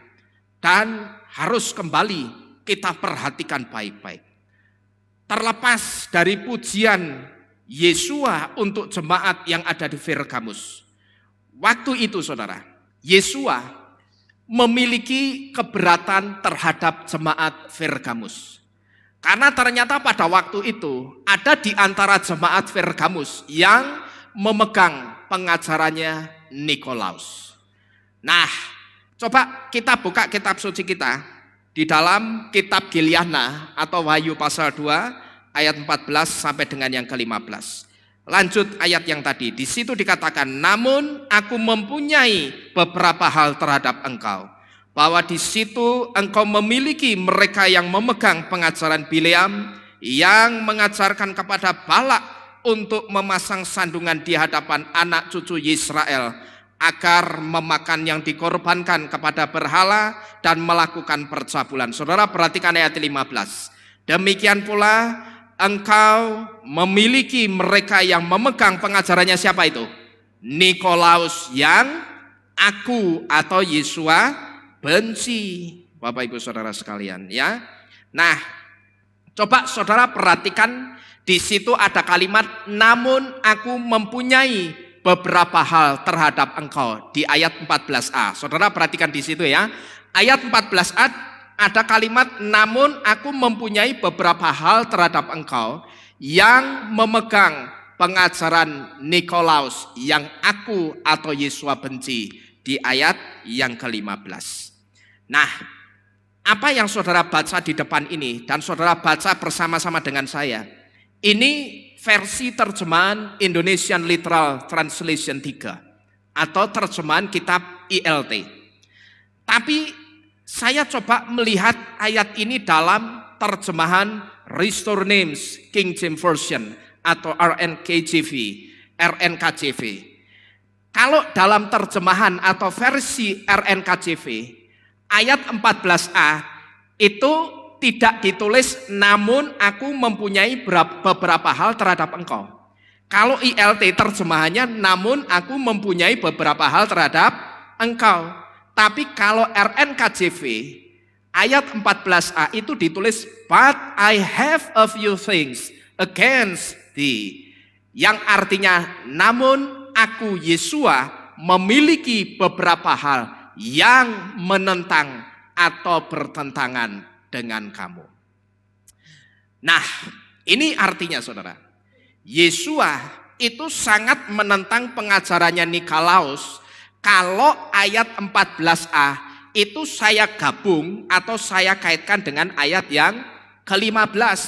Speaker 1: dan harus kembali kita perhatikan baik-baik. Terlepas dari pujian Yesua untuk jemaat yang ada di Pergamus, waktu itu saudara, Yesua memiliki keberatan terhadap jemaat Pergamus. Karena ternyata pada waktu itu ada di antara jemaat Pergamus yang memegang pengajarannya Nikolaus. Nah, coba kita buka kitab suci kita di dalam kitab Gilyana atau Wahyu pasal 2 ayat 14 sampai dengan yang ke-15. Lanjut ayat yang tadi, di situ dikatakan, namun aku mempunyai beberapa hal terhadap engkau. Bahwa di situ engkau memiliki mereka yang memegang pengajaran Bileam, yang mengajarkan kepada Balak untuk memasang sandungan di hadapan anak cucu Israel, agar memakan yang dikorbankan kepada berhala dan melakukan percabulan. Saudara perhatikan ayat 15. Demikian pula engkau memiliki mereka yang memegang pengajarannya, siapa itu? Nikolaus, yang aku atau Yesua benci. Bapak Ibu Saudara sekalian, ya. Nah, coba saudara perhatikan, di situ ada kalimat namun aku mempunyai beberapa hal terhadap engkau di ayat 14a. Saudara perhatikan di situ ya. Ayat 14a ada kalimat namun aku mempunyai beberapa hal terhadap engkau yang memegang pengajaran Nikolaus, yang aku atau Yesua benci, di ayat yang ke-15. Nah, apa yang saudara baca di depan ini dan saudara baca bersama-sama dengan saya, ini versi terjemahan Indonesian Literal Translation 3 atau terjemahan kitab ILT. Tapi saya coba melihat ayat ini dalam terjemahan Restore Names King James Version atau RNKJV. Kalau dalam terjemahan atau versi RNKJV, ayat 14a itu tidak ditulis namun aku mempunyai beberapa hal terhadap engkau. Kalau ILT terjemahannya namun aku mempunyai beberapa hal terhadap engkau. Tapi kalau RNKJV ayat 14a itu ditulis but I have a few things against thee, yang artinya namun aku Yesua memiliki beberapa hal yang menentang atau bertentangan dengan kamu. Nah, ini artinya saudara, Yesua itu sangat menentang pengajarannya Nikolaus. Kalau ayat 14a itu saya gabung atau saya kaitkan dengan ayat yang ke-15.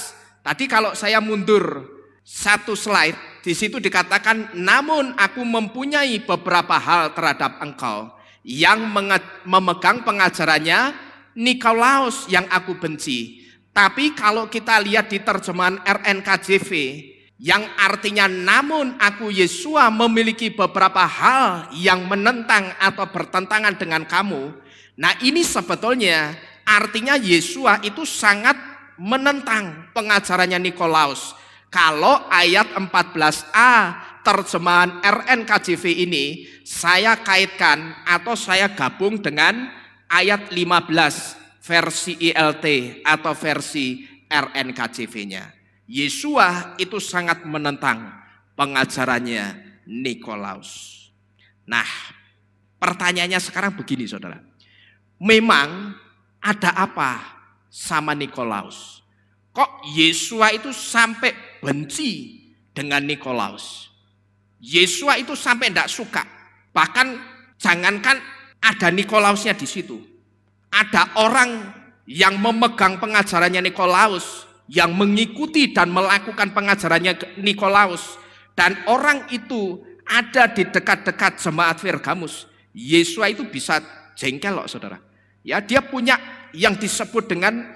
Speaker 1: Tadi kalau saya mundur satu slide, di situ dikatakan namun aku mempunyai beberapa hal terhadap engkau yang memegang pengajarannya Nikolaus, yang aku benci. Tapi kalau kita lihat di terjemahan RNKJV yang artinya namun aku Yesua memiliki beberapa hal yang menentang atau bertentangan dengan kamu. Nah, ini sebetulnya artinya Yesua itu sangat menentang pengajarannya Nikolaus. Kalau ayat 14a terjemahan RNKJV ini saya kaitkan atau saya gabung dengan ayat 15 versi ILT atau versi RNKJV-nya. Yesua itu sangat menentang pengajarannya Nikolaus. Nah, pertanyaannya sekarang begini saudara. Memang ada apa sama Nikolaus? Kok Yesua itu sampai benci dengan Nikolaus? Yesua itu sampai tidak suka. Bahkan jangankan ada Nikolausnya di situ. Ada orang yang memegang pengajarannya Nikolaus, yang mengikuti dan melakukan pengajarannya Nikolaus, dan orang itu ada di dekat-dekat jemaat Pergamus. Yesua itu bisa jengkel loh saudara. Ya, dia punya yang disebut dengan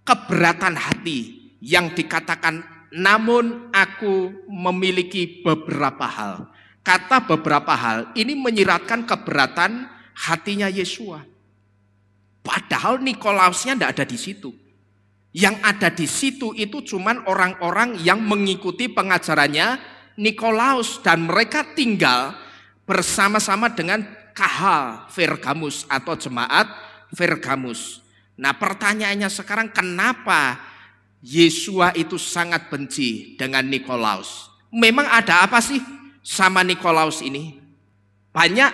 Speaker 1: keberatan hati, yang dikatakan namun aku memiliki beberapa hal. Kata beberapa hal ini menyiratkan keberatan hatinya Yesua. Padahal Nikolausnya tidak ada di situ. Yang ada di situ itu cuman orang-orang yang mengikuti pengajarannya Nikolaus, dan mereka tinggal bersama-sama dengan kahal Pergamus atau jemaat Pergamus. Nah, pertanyaannya sekarang, kenapa Yesua itu sangat benci dengan Nikolaus? Memang ada apa sih sama Nikolaus ini? Banyak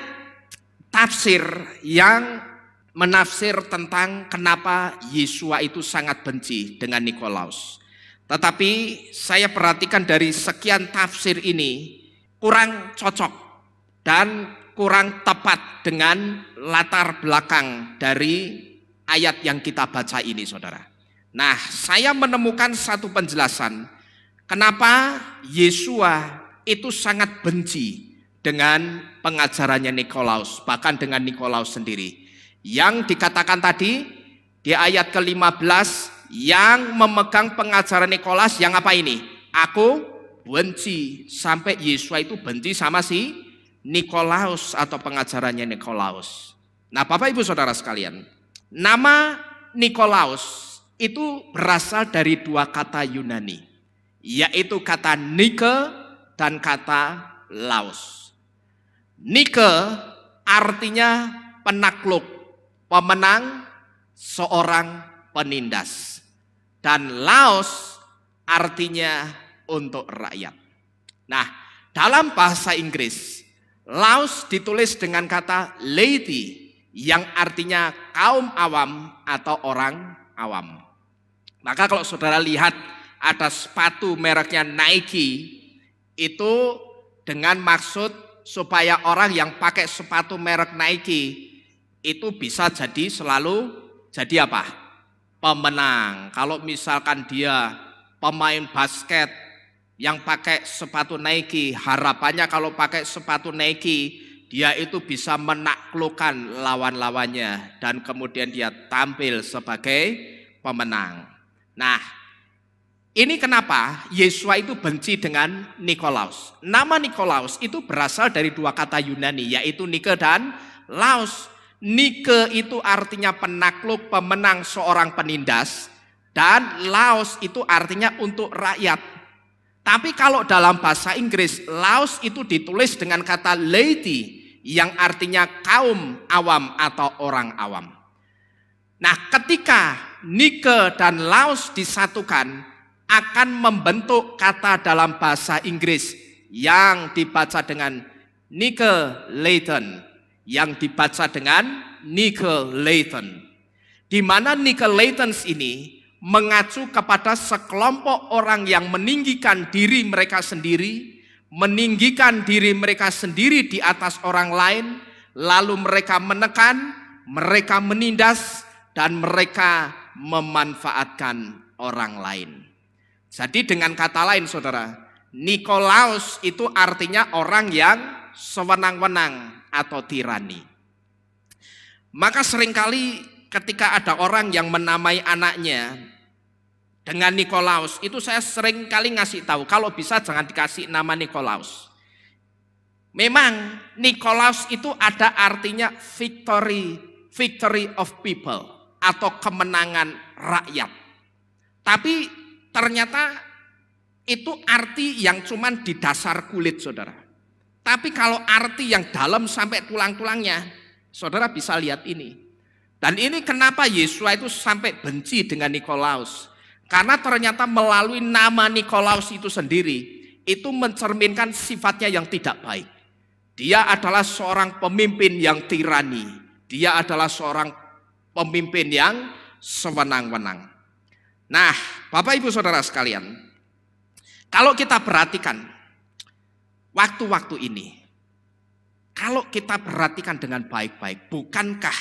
Speaker 1: tafsir yang menafsir tentang kenapa Yesua itu sangat benci dengan Nikolaus. Tetapi saya perhatikan dari sekian tafsir ini kurang cocok dan kurang tepat dengan latar belakang dari ayat yang kita baca ini saudara. Nah, saya menemukan satu penjelasan kenapa Yesua itu sangat benci dengan pengajarannya Nikolaus, bahkan dengan Nikolaus sendiri. Yang dikatakan tadi di ayat ke-15, yang memegang pengajaran Nikolaus yang apa ini? Aku benci. Sampai Yesus itu benci sama si Nikolaus atau pengajarannya Nikolaus. Nah, Bapak Ibu Saudara sekalian, nama Nikolaus itu berasal dari dua kata Yunani, yaitu kata Nike dan kata Laos. Nike artinya penakluk, pemenang, seorang penindas. Dan Laos artinya untuk rakyat. Nah, dalam bahasa Inggris, Laos ditulis dengan kata laity, yang artinya kaum awam atau orang awam. Maka kalau saudara lihat ada sepatu mereknya Nike, itu dengan maksud supaya orang yang pakai sepatu merek Nike itu bisa selalu jadi apa? Pemenang. Kalau misalkan dia pemain basket yang pakai sepatu Nike, harapannya kalau pakai sepatu Nike dia itu bisa menaklukkan lawan-lawannya dan kemudian dia tampil sebagai pemenang. Nah, ini kenapa Yesua itu benci dengan Nikolaus. Nama Nikolaus itu berasal dari dua kata Yunani, yaitu Nike dan Laos. Nike itu artinya penakluk, pemenang, seorang penindas. Dan Laos itu artinya untuk rakyat. Tapi kalau dalam bahasa Inggris, Laos itu ditulis dengan kata laity, yang artinya kaum awam atau orang awam. Nah, ketika Nike dan Laos disatukan, akan membentuk kata dalam bahasa Inggris yang dibaca dengan Nicolaitan, yang dibaca dengan Nicolaitan, di mana Nicolaitans ini mengacu kepada sekelompok orang yang meninggikan diri mereka sendiri, meninggikan diri mereka sendiri di atas orang lain, lalu mereka menekan, mereka menindas, dan mereka memanfaatkan orang lain. Jadi dengan kata lain saudara, Nikolaus itu artinya orang yang sewenang-wenang atau tirani. Maka seringkali ketika ada orang yang menamai anaknya dengan Nikolaus, itu saya seringkali ngasih tahu, kalau bisa jangan dikasih nama Nikolaus. Memang Nikolaus itu ada artinya victory of people atau kemenangan rakyat. Tapi ternyata itu arti yang cuman di dasar kulit saudara. Tapi kalau arti yang dalam sampai tulang-tulangnya, saudara bisa lihat ini. Dan ini kenapa Yesua itu sampai benci dengan Nikolaus. Karena ternyata melalui nama Nikolaus itu sendiri, itu mencerminkan sifatnya yang tidak baik. Dia adalah seorang pemimpin yang tirani. Dia adalah seorang pemimpin yang sewenang-wenang. Nah, Bapak Ibu Saudara sekalian, kalau kita perhatikan waktu-waktu ini, kalau kita perhatikan dengan baik-baik, bukankah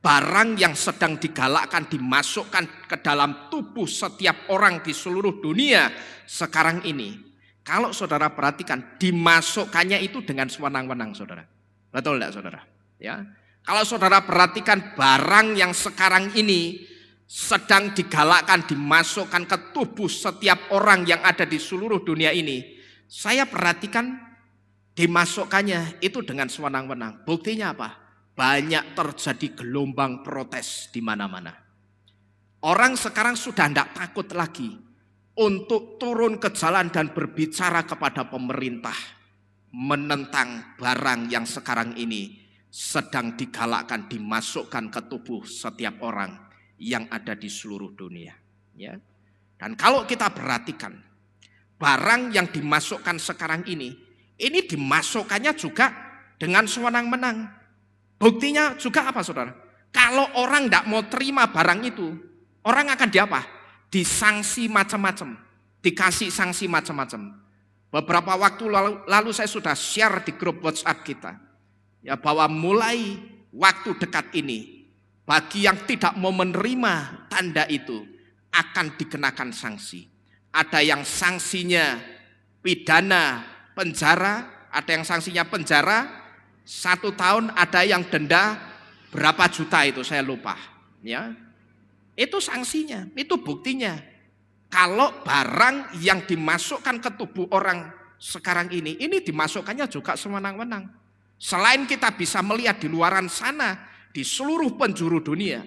Speaker 1: barang yang sedang digalakkan dimasukkan ke dalam tubuh setiap orang di seluruh dunia sekarang ini, kalau saudara perhatikan, dimasukkannya itu dengan sewenang-wenang saudara. Betul tidak saudara? Ya. Kalau saudara perhatikan barang yang sekarang ini sedang digalakkan dimasukkan ke tubuh setiap orang yang ada di seluruh dunia ini, saya perhatikan dimasukkannya itu dengan sewenang-wenang. Buktinya apa? Banyak terjadi gelombang protes di mana-mana. Orang sekarang sudah tidak takut lagi untuk turun ke jalan dan berbicara kepada pemerintah menentang barang yang sekarang ini sedang digalakkan dimasukkan ke tubuh setiap orang yang ada di seluruh dunia. Ya. Dan kalau kita perhatikan barang yang dimasukkan sekarang ini dimasukkannya juga dengan sewenang-wenang. Buktinya juga apa saudara? Kalau orang tidak mau terima barang itu, orang akan diapa? Disanksi macam-macam, dikasih sanksi macam-macam. Beberapa waktu lalu saya sudah share di grup WhatsApp kita, ya, bahwa mulai waktu dekat ini, bagi yang tidak mau menerima tanda itu akan dikenakan sanksi. Ada yang sanksinya pidana penjara, ada yang sanksinya penjara 1 tahun, ada yang denda berapa juta itu saya lupa. Ya, itu sanksinya, itu buktinya. Kalau barang yang dimasukkan ke tubuh orang sekarang ini dimasukkannya juga sewenang-wenang. Selain kita bisa melihat di luaran sana, di seluruh penjuru dunia,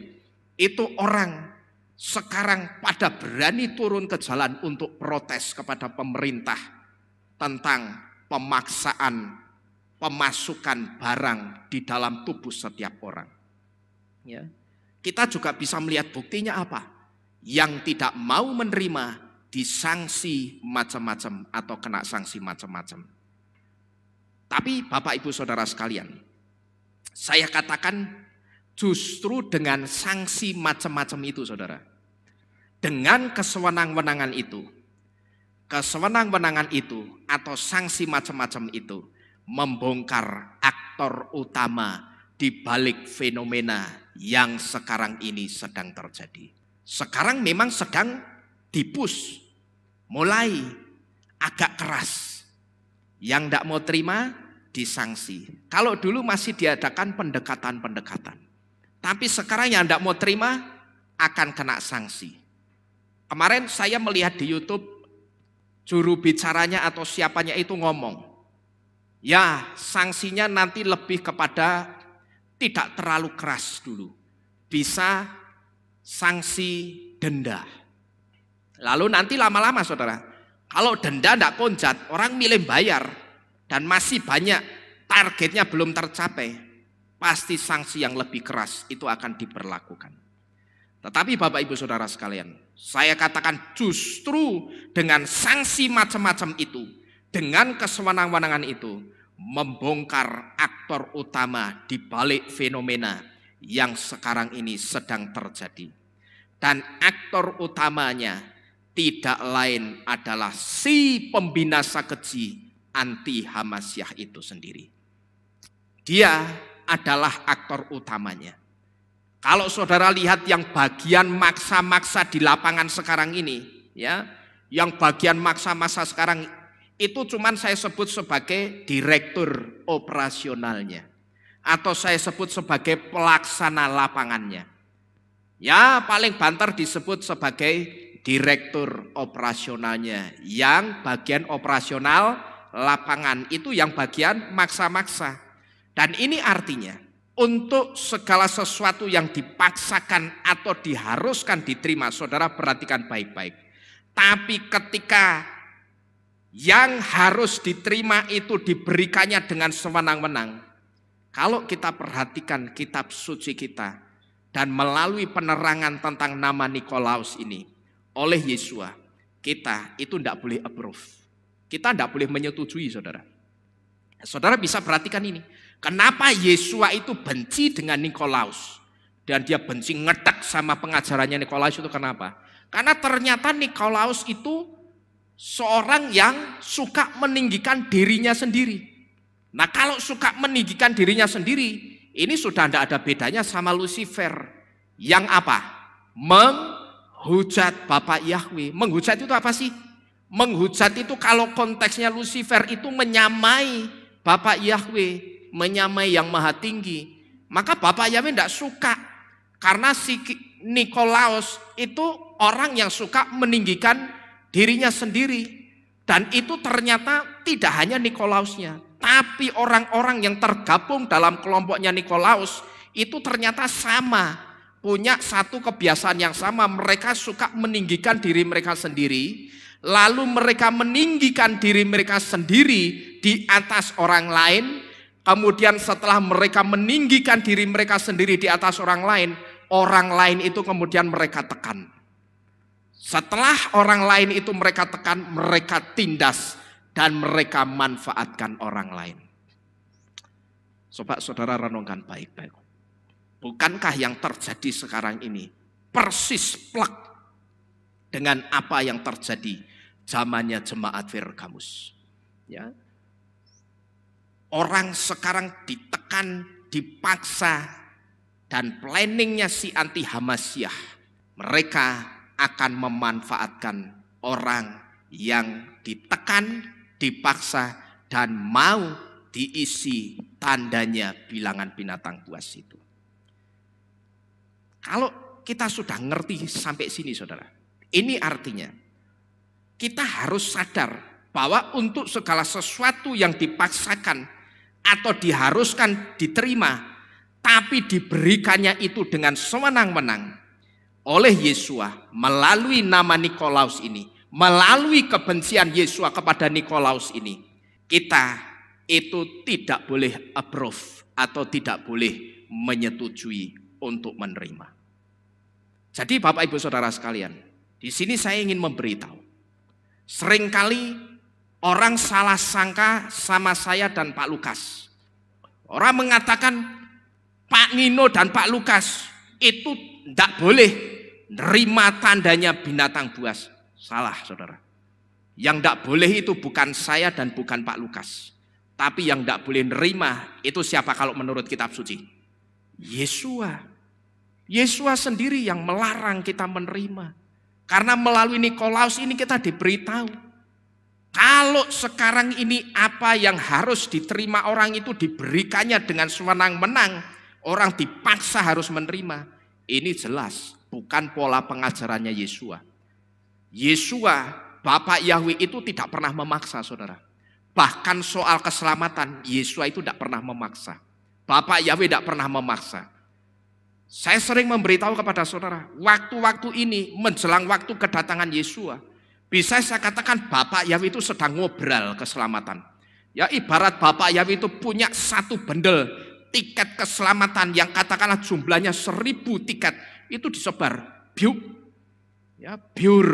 Speaker 1: itu orang sekarang pada berani turun ke jalan untuk protes kepada pemerintah tentang pemaksaan pemasukan barang di dalam tubuh setiap orang. Ya. Kita juga bisa melihat buktinya apa? Yang tidak mau menerima disanksi macam-macam atau kena sanksi macam-macam. Tapi Bapak Ibu Saudara sekalian, saya katakan justru dengan sanksi macam-macam itu saudara, dengan kesewenang-wenangan itu atau sanksi macam-macam itu membongkar aktor utama di balik fenomena yang sekarang ini sedang terjadi. Sekarang memang sedang dipus, mulai agak keras. Yang tidak mau terima disanksi. Kalau dulu masih diadakan pendekatan-pendekatan, tapi sekarang yang tidak mau terima akan kena sanksi. Kemarin saya melihat di YouTube juru bicaranya atau siapanya itu ngomong, ya sanksinya nanti lebih kepada tidak terlalu keras dulu, bisa sanksi denda. Lalu nanti lama-lama saudara, kalau denda tidak konjat, orang milih bayar dan masih banyak targetnya belum tercapai, pasti sanksi yang lebih keras itu akan diberlakukan. Tetapi Bapak Ibu Saudara sekalian, saya katakan justru dengan sanksi macam-macam itu, dengan kesewenang-wenangan itu, membongkar aktor utama di balik fenomena yang sekarang ini sedang terjadi. Dan aktor utamanya tidak lain adalah si pembinasa keji anti Hamasyah itu sendiri. Dia adalah aktor utamanya. Kalau saudara lihat yang bagian maksa-maksa di lapangan sekarang ini, ya, yang bagian maksa-maksa sekarang itu cuman saya sebut sebagai direktur operasionalnya, atau saya sebut sebagai pelaksana lapangannya. Ya, paling banter disebut sebagai direktur operasionalnya, yang bagian operasional lapangan itu yang bagian maksa-maksa. Dan ini artinya untuk segala sesuatu yang dipaksakan atau diharuskan diterima, saudara perhatikan baik-baik. Tapi ketika yang harus diterima itu diberikannya dengan sewenang-wenang, kalau kita perhatikan kitab suci kita dan melalui penerangan tentang nama Nikolaus ini oleh Yesua, kita itu tidak boleh approve. Kita tidak boleh menyetujui saudara. Saudara bisa perhatikan ini. Kenapa Yesua itu benci dengan Nikolaus? Dan dia benci ngetek sama pengajarannya Nikolaus itu kenapa? Karena ternyata Nikolaus itu seorang yang suka meninggikan dirinya sendiri. Nah kalau suka meninggikan dirinya sendiri, ini sudah tidak ada bedanya sama Lucifer. Yang apa? Menghujat Bapak Yahweh. Menghujat itu apa sih? Menghujat itu kalau konteksnya Lucifer itu menyamai Bapak Yahweh, menyamai yang maha tinggi. Maka Bapak Yahweh tidak suka. Karena si Nikolaus itu orang yang suka meninggikan dirinya sendiri. Dan itu ternyata tidak hanya Nikolausnya, tapi orang-orang yang tergabung dalam kelompoknya Nikolaus itu ternyata sama, punya satu kebiasaan yang sama. Mereka suka meninggikan diri mereka sendiri, lalu mereka meninggikan diri mereka sendiri di atas orang lain. Kemudian setelah mereka meninggikan diri mereka sendiri di atas orang lain itu kemudian mereka tekan. Setelah orang lain itu mereka tekan, mereka tindas dan mereka manfaatkan orang lain. Coba saudara renungkan baik-baik. Bukankah yang terjadi sekarang ini persis plek dengan apa yang terjadi zamannya jemaat Pergamus? Ya. Orang sekarang ditekan, dipaksa, dan planningnya si anti Hamasyah. Mereka akan memanfaatkan orang yang ditekan, dipaksa, dan mau diisi tandanya bilangan binatang buas itu. Kalau kita sudah ngerti sampai sini saudara, ini artinya kita harus sadar bahwa untuk segala sesuatu yang dipaksakan atau diharuskan diterima, tapi diberikannya itu dengan sewenang-wenang oleh Yesua melalui nama Nikolaus ini, melalui kebencian Yesua kepada Nikolaus ini, kita itu tidak boleh approve atau tidak boleh menyetujui untuk menerima. Jadi Bapak Ibu Saudara sekalian, di sini saya ingin memberitahu, seringkali orang salah sangka sama saya dan Pak Lukas. Orang mengatakan Pak Nino dan Pak Lukas itu tidak boleh nerima tandanya binatang buas. Salah saudara. Yang tidak boleh itu bukan saya dan bukan Pak Lukas. Tapi yang tidak boleh nerima itu siapa kalau menurut kitab suci? Yesua. Yesua sendiri yang melarang kita menerima. Karena melalui Nikolaus ini kita diberitahu, kalau sekarang ini apa yang harus diterima orang itu diberikannya dengan sewenang-wenang, orang dipaksa harus menerima. Ini jelas bukan pola pengajarannya Yesua. Yesua, Bapak Yahweh itu tidak pernah memaksa saudara. Bahkan soal keselamatan, Yesua itu tidak pernah memaksa. Bapak Yahweh tidak pernah memaksa. Saya sering memberitahu kepada saudara, waktu-waktu ini menjelang waktu kedatangan Yesua, bisa saya katakan Bapak Yahweh itu sedang ngobrol keselamatan. Ya ibarat Bapak Yahweh itu punya satu bendel tiket keselamatan yang katakanlah jumlahnya 1000 tiket, itu disebar, biuk, ya biur.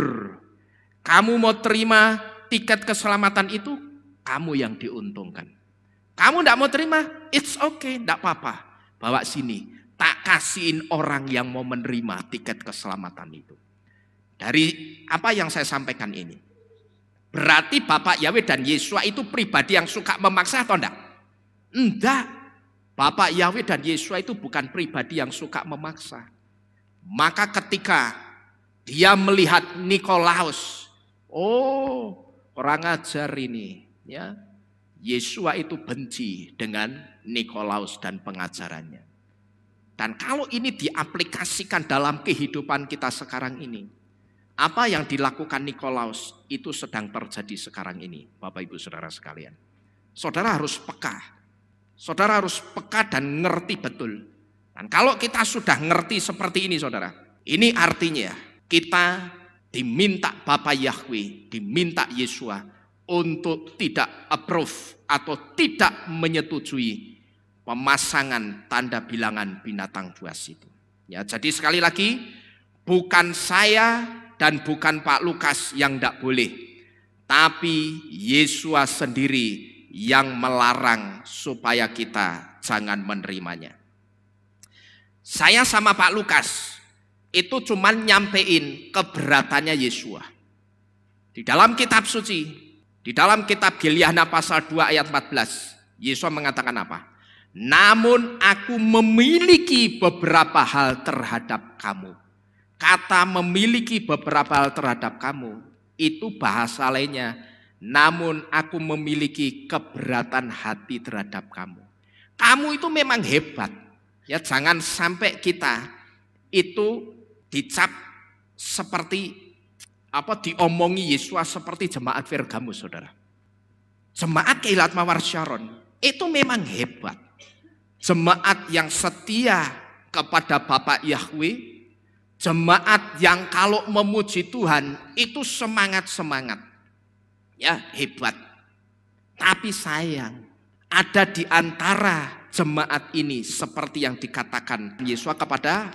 Speaker 1: Kamu mau terima tiket keselamatan itu, kamu yang diuntungkan. Kamu tidak mau terima, it's okay, tidak apa-apa, bawa sini. Tak kasihin orang yang mau menerima tiket keselamatan itu. Dari apa yang saya sampaikan ini, berarti Bapak Yahweh dan Yesua itu pribadi yang suka memaksa atau enggak? Enggak. Bapak Yahweh dan Yesua itu bukan pribadi yang suka memaksa. Maka ketika dia melihat Nikolaus, oh orang ajar ini, ya Yesua itu benci dengan Nikolaus dan pengajarannya. Dan kalau ini diaplikasikan dalam kehidupan kita sekarang ini, apa yang dilakukan Nikolaus itu sedang terjadi sekarang ini, Bapak Ibu Saudara sekalian. Saudara harus peka. Saudara harus peka dan ngerti betul. Dan kalau kita sudah ngerti seperti ini saudara, ini artinya kita diminta Bapak Yahweh, diminta Yesua untuk tidak approve atau tidak menyetujui pemasangan tanda bilangan binatang buas itu. Ya, jadi sekali lagi, bukan saya dan bukan Pak Lukas yang tidak boleh, tapi Yesua sendiri yang melarang supaya kita jangan menerimanya. Saya sama Pak Lukas itu cuman nyampein keberatannya Yesua. Di dalam kitab suci, di dalam kitab Gilyana pasal 2 ayat 14, Yesua mengatakan apa? Namun aku memiliki beberapa hal terhadap kamu. Kata memiliki beberapa hal terhadap kamu, itu bahasa lainnya. Namun aku memiliki keberatan hati terhadap kamu. Kamu itu memang hebat. Ya, jangan sampai kita itu dicap seperti diomongi Yesus seperti jemaat Pergamus, saudara. Jemaat Keilat Mawar Sharon itu memang hebat. Jemaat yang setia kepada Bapak Yahweh, jemaat yang kalau memuji Tuhan itu semangat-semangat. Ya, hebat. Tapi sayang, ada di antara jemaat ini seperti yang dikatakan Yesus kepada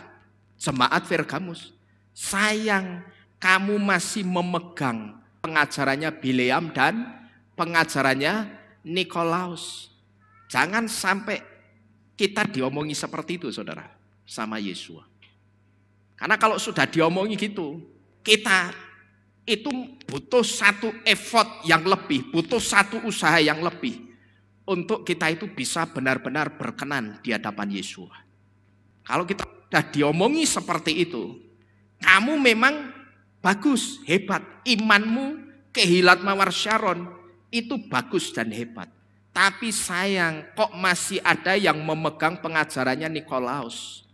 Speaker 1: jemaat Pergamus. Sayang, kamu masih memegang pengajarannya Bileam dan pengajarannya Nikolaus. Jangan sampai kita diomongi seperti itu, saudara, sama Yesus. Karena kalau sudah diomongi gitu, kita itu butuh satu effort yang lebih, butuh satu usaha yang lebih untuk kita itu bisa benar-benar berkenan di hadapan Yesus. Kalau kita sudah diomongi seperti itu, kamu memang bagus, hebat, imanmu Keilat Mawar Sharon itu bagus dan hebat. Tapi sayang, kok masih ada yang memegang pengajarannya Nikolaus.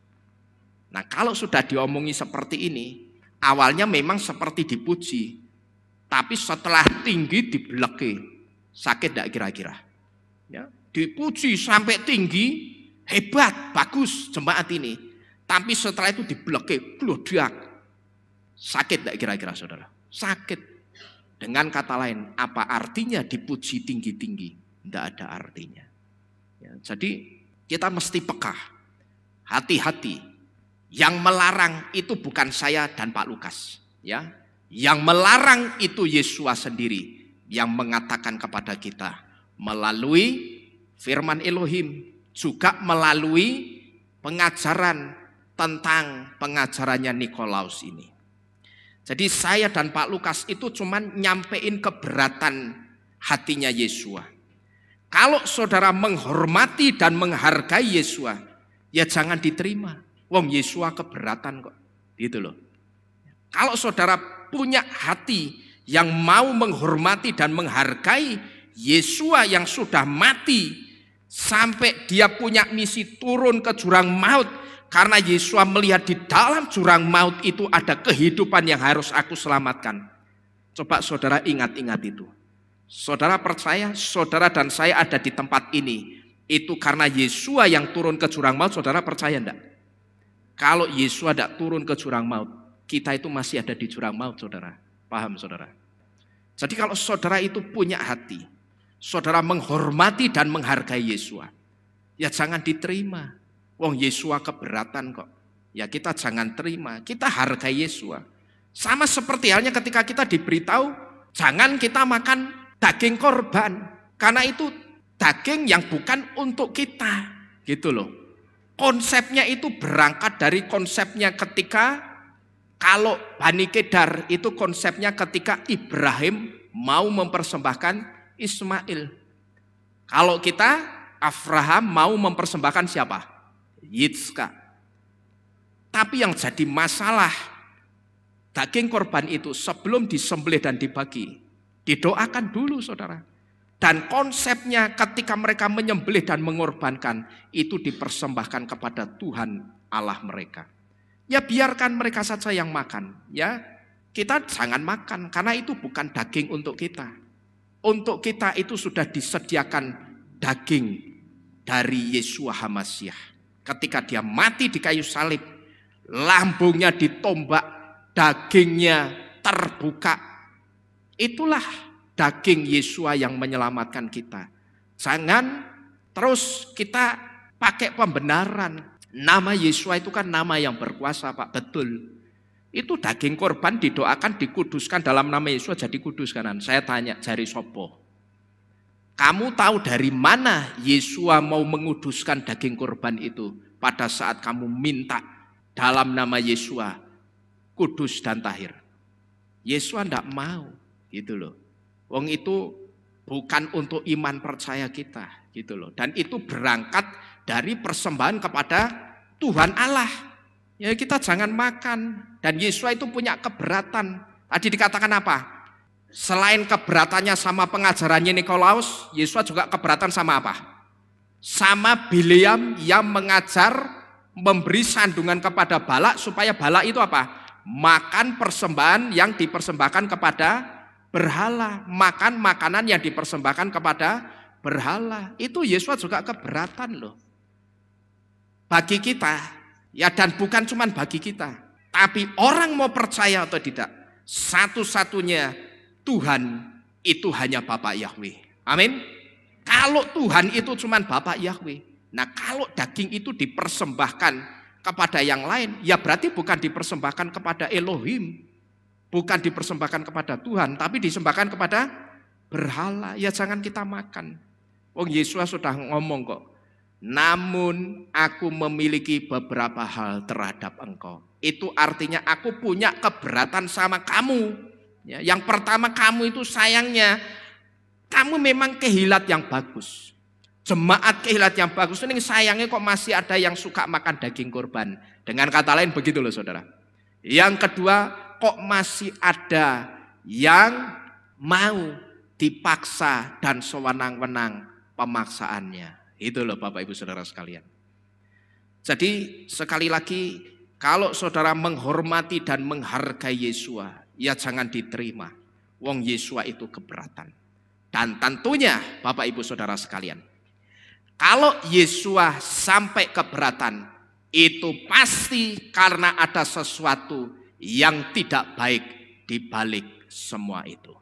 Speaker 1: Nah, kalau sudah diomongi seperti ini, awalnya memang seperti dipuji. Tapi setelah tinggi dibeleki. Sakit tidak kira-kira? Ya, dipuji sampai tinggi, hebat, bagus jemaat ini. Tapi setelah itu dibeleki, blodak. Sakit tidak kira-kira saudara? Sakit. Dengan kata lain, apa artinya dipuji tinggi-tinggi? Tidak ada artinya. Ya, jadi kita mesti peka, hati-hati. Yang melarang itu bukan saya dan Pak Lukas. Ya, yang melarang itu Yesus sendiri yang mengatakan kepada kita melalui firman Elohim, juga melalui pengajaran tentang pengajarannya Nikolaus ini. Jadi saya dan Pak Lukas itu cuman nyampein keberatan hatinya Yesus. Kalau saudara menghormati dan menghargai Yesus, ya jangan diterima. Wong Yesus keberatan kok. Gitu loh. Kalau saudara punya hati yang mau menghormati dan menghargai Yesus yang sudah mati, sampai dia punya misi turun ke jurang maut, karena Yesus melihat di dalam jurang maut itu ada kehidupan yang harus aku selamatkan. Coba saudara ingat-ingat itu. Saudara percaya saudara dan saya ada di tempat ini, itu karena Yesus yang turun ke jurang maut. Saudara percaya enggak? Kalau Yesus tidak turun ke jurang maut, kita itu masih ada di jurang maut, saudara. Paham saudara? Jadi kalau saudara itu punya hati, saudara menghormati dan menghargai Yesus, ya jangan diterima. Wong Yesus keberatan kok. Ya kita jangan terima, kita hargai Yesus. Sama seperti halnya ketika kita diberitahu, jangan kita makan daging korban. Karena itu daging yang bukan untuk kita. Gitu loh. Konsepnya itu berangkat dari konsepnya ketika, kalau Bani Kedar itu konsepnya ketika Ibrahim mau mempersembahkan Ismail. Kalau kita, Abraham mau mempersembahkan siapa? Yitzhak. Tapi yang jadi masalah, daging korban itu sebelum disembelih dan dibagi, didoakan dulu saudara. Dan konsepnya ketika mereka menyembelih dan mengorbankan, itu dipersembahkan kepada Tuhan Allah mereka. Ya biarkan mereka saja yang makan. Ya kita jangan makan, karena itu bukan daging untuk kita. Untuk kita itu sudah disediakan daging dari Yesus HaMasyiah. Ketika dia mati di kayu salib, lambungnya ditombak, dagingnya terbuka. Itulah daging Yesus yang menyelamatkan kita. Jangan terus kita pakai pembenaran. Nama Yesus itu kan nama yang berkuasa, Pak. Betul. Itu daging korban didoakan, dikuduskan dalam nama Yesus jadi kudus kanan. Saya tanya, jari sopo? Kamu tahu dari mana Yesus mau menguduskan daging korban itu pada saat kamu minta dalam nama Yesus kudus dan tahir? Yesus tidak mau, gitu loh. Wong itu bukan untuk iman percaya kita, gitu loh. Dan itu berangkat dari persembahan kepada Tuhan Allah. Ya kita jangan makan. Dan Yesus itu punya keberatan. Tadi dikatakan apa? Selain keberatannya sama pengajarannya Nikolaus, Yesus juga keberatan sama apa? Sama Bileam yang mengajar memberi sandungan kepada Balak supaya Balak itu apa? Makan persembahan yang dipersembahkan kepada berhala, makan makanan yang dipersembahkan kepada berhala. Itu Yesus juga keberatan loh. Bagi kita, ya dan bukan cuma bagi kita, tapi orang mau percaya atau tidak, satu-satunya Tuhan itu hanya Bapak Yahweh. Amin. Kalau Tuhan itu cuma Bapak Yahweh. Nah kalau daging itu dipersembahkan kepada yang lain, ya berarti bukan dipersembahkan kepada Elohim. Bukan dipersembahkan kepada Tuhan, tapi disembahkan kepada berhala. Ya jangan kita makan. Wong Yesus sudah ngomong kok. Namun aku memiliki beberapa hal terhadap engkau. Itu artinya aku punya keberatan sama kamu. Ya, yang pertama kamu itu sayangnya, kamu memang kehilat yang bagus. Jemaat kehilat yang bagus. Ini sayangnya kok masih ada yang suka makan daging korban. Dengan kata lain begitu loh saudara. Yang kedua, kok masih ada yang mau dipaksa dan sewenang-wenang pemaksaannya. Itu loh Bapak Ibu Saudara sekalian. Jadi sekali lagi, kalau saudara menghormati dan menghargai Yesua, ya jangan diterima. Wong Yesua itu keberatan. Dan tentunya Bapak Ibu Saudara sekalian, kalau Yesua sampai keberatan, itu pasti karena ada sesuatu yang tidak baik di balik semua itu.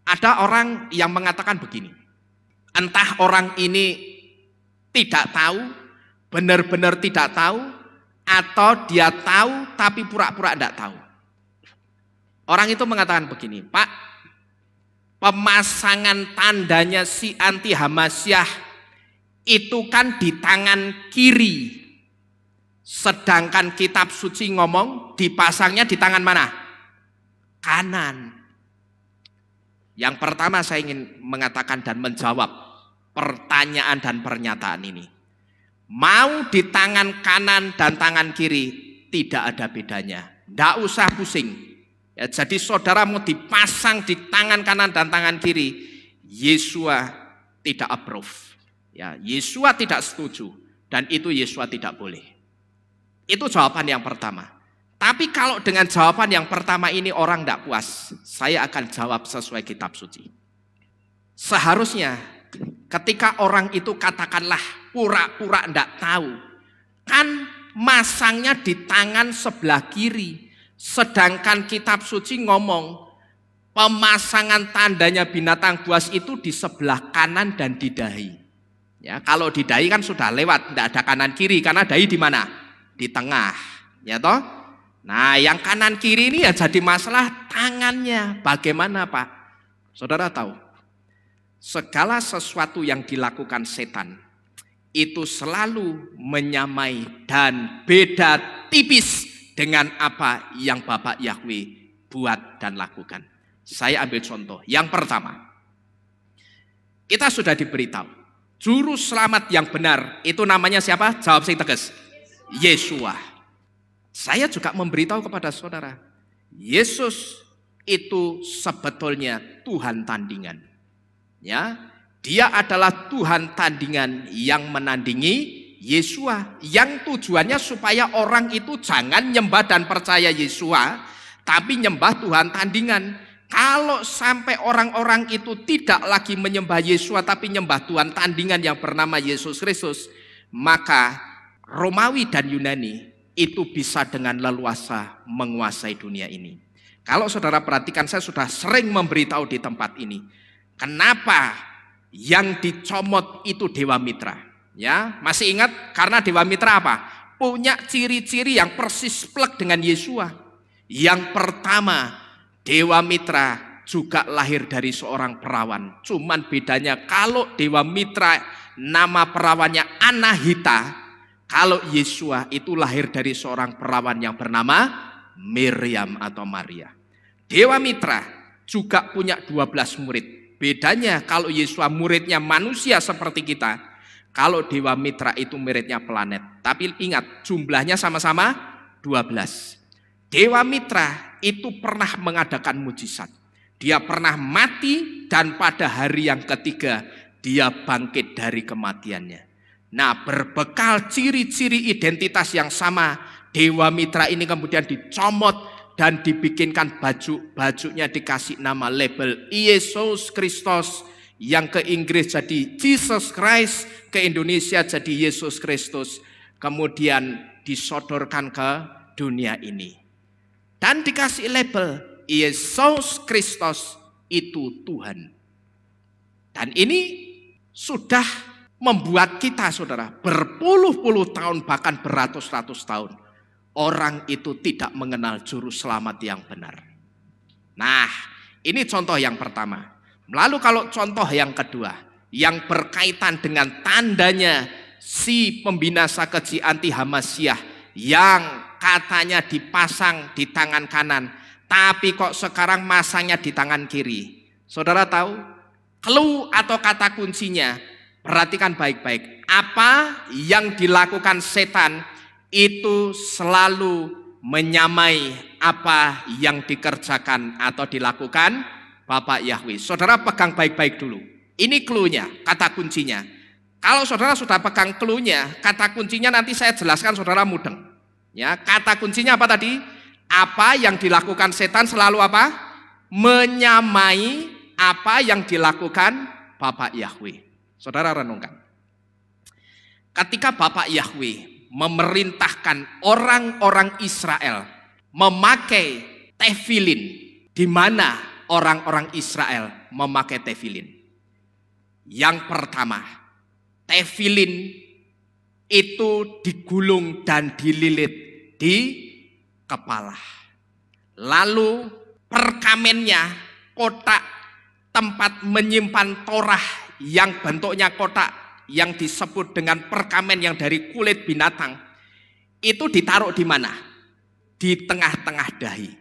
Speaker 1: Ada orang yang mengatakan begini, entah orang ini tidak tahu, benar-benar tidak tahu, atau dia tahu tapi pura-pura tidak tahu. Orang itu mengatakan begini, Pak, pemasangan tandanya si anti Hamasyah itu kan di tangan kiri, sedangkan kitab suci ngomong dipasangnya di tangan mana? Kanan. Yang pertama saya ingin mengatakan dan menjawab pertanyaan dan pernyataan ini. Mau di tangan kanan dan tangan kiri tidak ada bedanya. Tidak usah pusing. Ya, jadi saudara mau dipasang di tangan kanan dan tangan kiri, Yesua tidak approve. Ya, Yesua tidak setuju dan itu Yesua tidak boleh. Itu jawaban yang pertama. Tapi kalau dengan jawaban yang pertama ini orang tidak puas, saya akan jawab sesuai kitab suci. Seharusnya ketika orang itu katakanlah pura-pura tidak tahu, kan masangnya di tangan sebelah kiri, sedangkan kitab suci ngomong pemasangan tandanya binatang buas itu di sebelah kanan dan di dahi. Ya, kalau di dahi kan sudah lewat, tidak ada kanan kiri, karena dahi di mana? Di tengah, ya toh? Nah, yang kanan kiri ini ya jadi masalah tangannya. Bagaimana Pak? Saudara tahu, segala sesuatu yang dilakukan setan itu selalu menyamai dan beda tipis dengan apa yang Bapak Yahweh buat dan lakukan. Saya ambil contoh. Yang pertama, kita sudah diberitahu juru selamat yang benar itu namanya siapa? Jawab sing tegas. Yesua. Saya juga memberitahu kepada saudara, Yesus itu sebetulnya Tuhan tandingan. Ya, dia adalah Tuhan tandingan yang menandingi Yesua, yang tujuannya supaya orang itu jangan nyembah dan percaya Yesua, tapi nyembah Tuhan tandingan. Kalau sampai orang-orang itu tidak lagi menyembah Yesua tapi nyembah Tuhan tandingan yang bernama Yesus Kristus, maka Romawi dan Yunani itu bisa dengan leluasa menguasai dunia ini. Kalau saudara perhatikan, saya sudah sering memberitahu di tempat ini, kenapa yang dicomot itu Dewa Mitra. Ya, masih ingat? Karena Dewa Mitra apa? Punya ciri-ciri yang persis plek dengan Yesua. Yang pertama, Dewa Mitra juga lahir dari seorang perawan. Cuman bedanya kalau Dewa Mitra nama perawannya Anahita, kalau Yesua itu lahir dari seorang perawan yang bernama Miriam atau Maria. Dewa Mitra juga punya 12 murid. Bedanya kalau Yesua muridnya manusia seperti kita, kalau Dewa Mitra itu muridnya planet. Tapi ingat, jumlahnya sama-sama 12. Dewa Mitra itu pernah mengadakan mujizat. Dia pernah mati dan pada hari yang ketiga dia bangkit dari kematiannya. Nah, berbekal ciri-ciri identitas yang sama, Dewa Mitra ini kemudian dicomot dan dibikinkan baju. Bajunya dikasih nama label Yesus Kristus, yang ke Inggris jadi Jesus Christ, ke Indonesia jadi Yesus Kristus. Kemudian disodorkan ke dunia ini. Dan dikasih label Yesus Kristus itu Tuhan. Dan ini sudah membuat kita, saudara, berpuluh-puluh tahun bahkan beratus-ratus tahun orang itu tidak mengenal juru selamat yang benar. Nah, ini contoh yang pertama. Lalu kalau contoh yang kedua, yang berkaitan dengan tandanya si pembinasa keji anti Hamasyah yang katanya dipasang di tangan kanan, tapi kok sekarang masangnya di tangan kiri. Saudara tahu? Clue atau kata kuncinya, perhatikan baik-baik. Apa yang dilakukan setan itu selalu menyamai apa yang dikerjakan atau dilakukan Bapak Yahweh. Saudara pegang baik-baik dulu. Ini clue-nya, kata kuncinya. Kalau saudara sudah pegang clue-nya, kata kuncinya nanti saya jelaskan saudara mudeng. Ya, kata kuncinya apa tadi? Apa yang dilakukan setan selalu apa? Menyamai apa yang dilakukan Bapak Yahweh. Saudara renungkan. Ketika Bapak Yahweh memerintahkan orang-orang Israel memakai tefilin, di mana orang-orang Israel memakai tefilin. Yang pertama, tefilin itu digulung dan dililit di kepala. Lalu perkamennya, kotak tempat menyimpan Torah yang bentuknya kotak yang disebut dengan perkamen yang dari kulit binatang, itu ditaruh di mana? Di tengah-tengah dahi.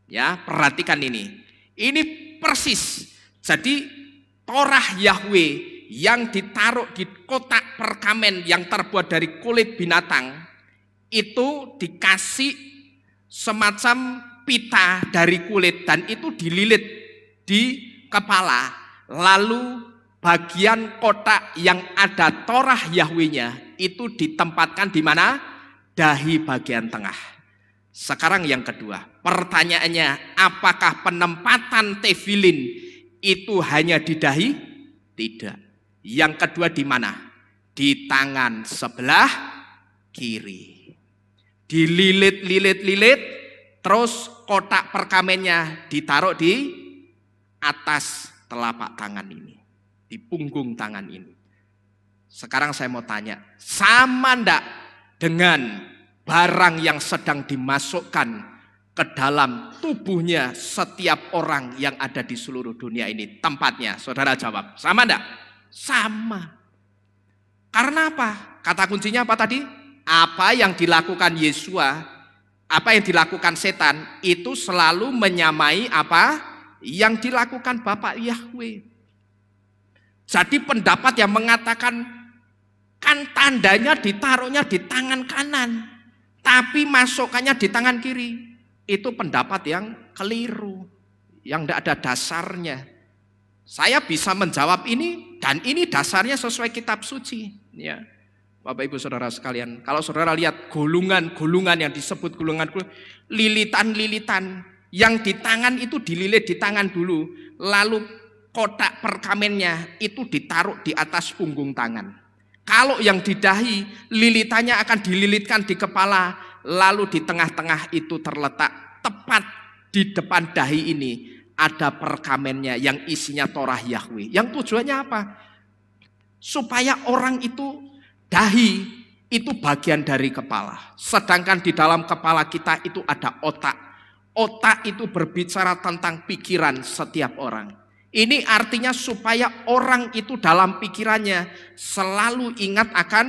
Speaker 1: Ya, perhatikan ini. Ini persis. Jadi Torah Yahweh yang ditaruh di kotak perkamen yang terbuat dari kulit binatang itu dikasih semacam pita dari kulit dan itu dililit di kepala. Lalu bagian kotak yang ada Torah Yahwehnya itu ditempatkan di mana? Dahi bagian tengah. Sekarang yang kedua, pertanyaannya, apakah penempatan tefilin itu hanya di dahi? Tidak. Yang kedua di mana? Di tangan sebelah kiri. Dililit-lilit-lilit, terus kotak perkamennya ditaruh di atas telapak tangan ini, di punggung tangan ini. Sekarang saya mau tanya, sama ndak dengan barang yang sedang dimasukkan ke dalam tubuhnya setiap orang yang ada di seluruh dunia ini? Tempatnya, saudara jawab, sama enggak? Sama. Karena apa? Kata kuncinya apa tadi? Apa yang dilakukan Yesua, apa yang dilakukan setan, itu selalu menyamai apa yang dilakukan Bapak Yahweh. Jadi pendapat yang mengatakan, kan tandanya ditaruhnya di tangan kanan, tapi masukannya di tangan kiri, itu pendapat yang keliru, yang tidak ada dasarnya. Saya bisa menjawab ini, dan ini dasarnya sesuai kitab suci. Ya, Bapak Ibu Saudara sekalian, kalau saudara lihat gulungan-gulungan yang disebut gulungan, lilitan-lilitan yang di tangan itu dililit di tangan dulu, lalu kotak perkamennya itu ditaruh di atas punggung tangan. Kalau yang di dahi, lilitannya akan dililitkan di kepala, lalu di tengah-tengah itu terletak tepat di depan dahi ini ada perkamennya yang isinya Torah Yahweh. Yang tujuannya apa? Supaya orang itu, dahi itu bagian dari kepala. Sedangkan di dalam kepala kita itu ada otak. Otak itu berbicara tentang pikiran setiap orang. Ini artinya supaya orang itu dalam pikirannya selalu ingat akan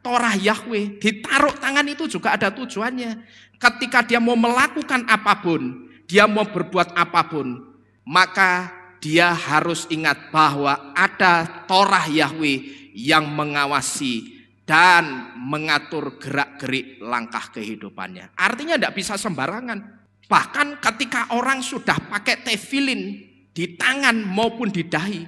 Speaker 1: Torah Yahweh. Ditaruh tangan itu juga ada tujuannya. Ketika dia mau melakukan apapun, dia mau berbuat apapun, maka dia harus ingat bahwa ada Torah Yahweh yang mengawasi dan mengatur gerak-gerik langkah kehidupannya. Artinya tidak bisa sembarangan. Bahkan ketika orang sudah pakai tefilin di tangan maupun di dahi,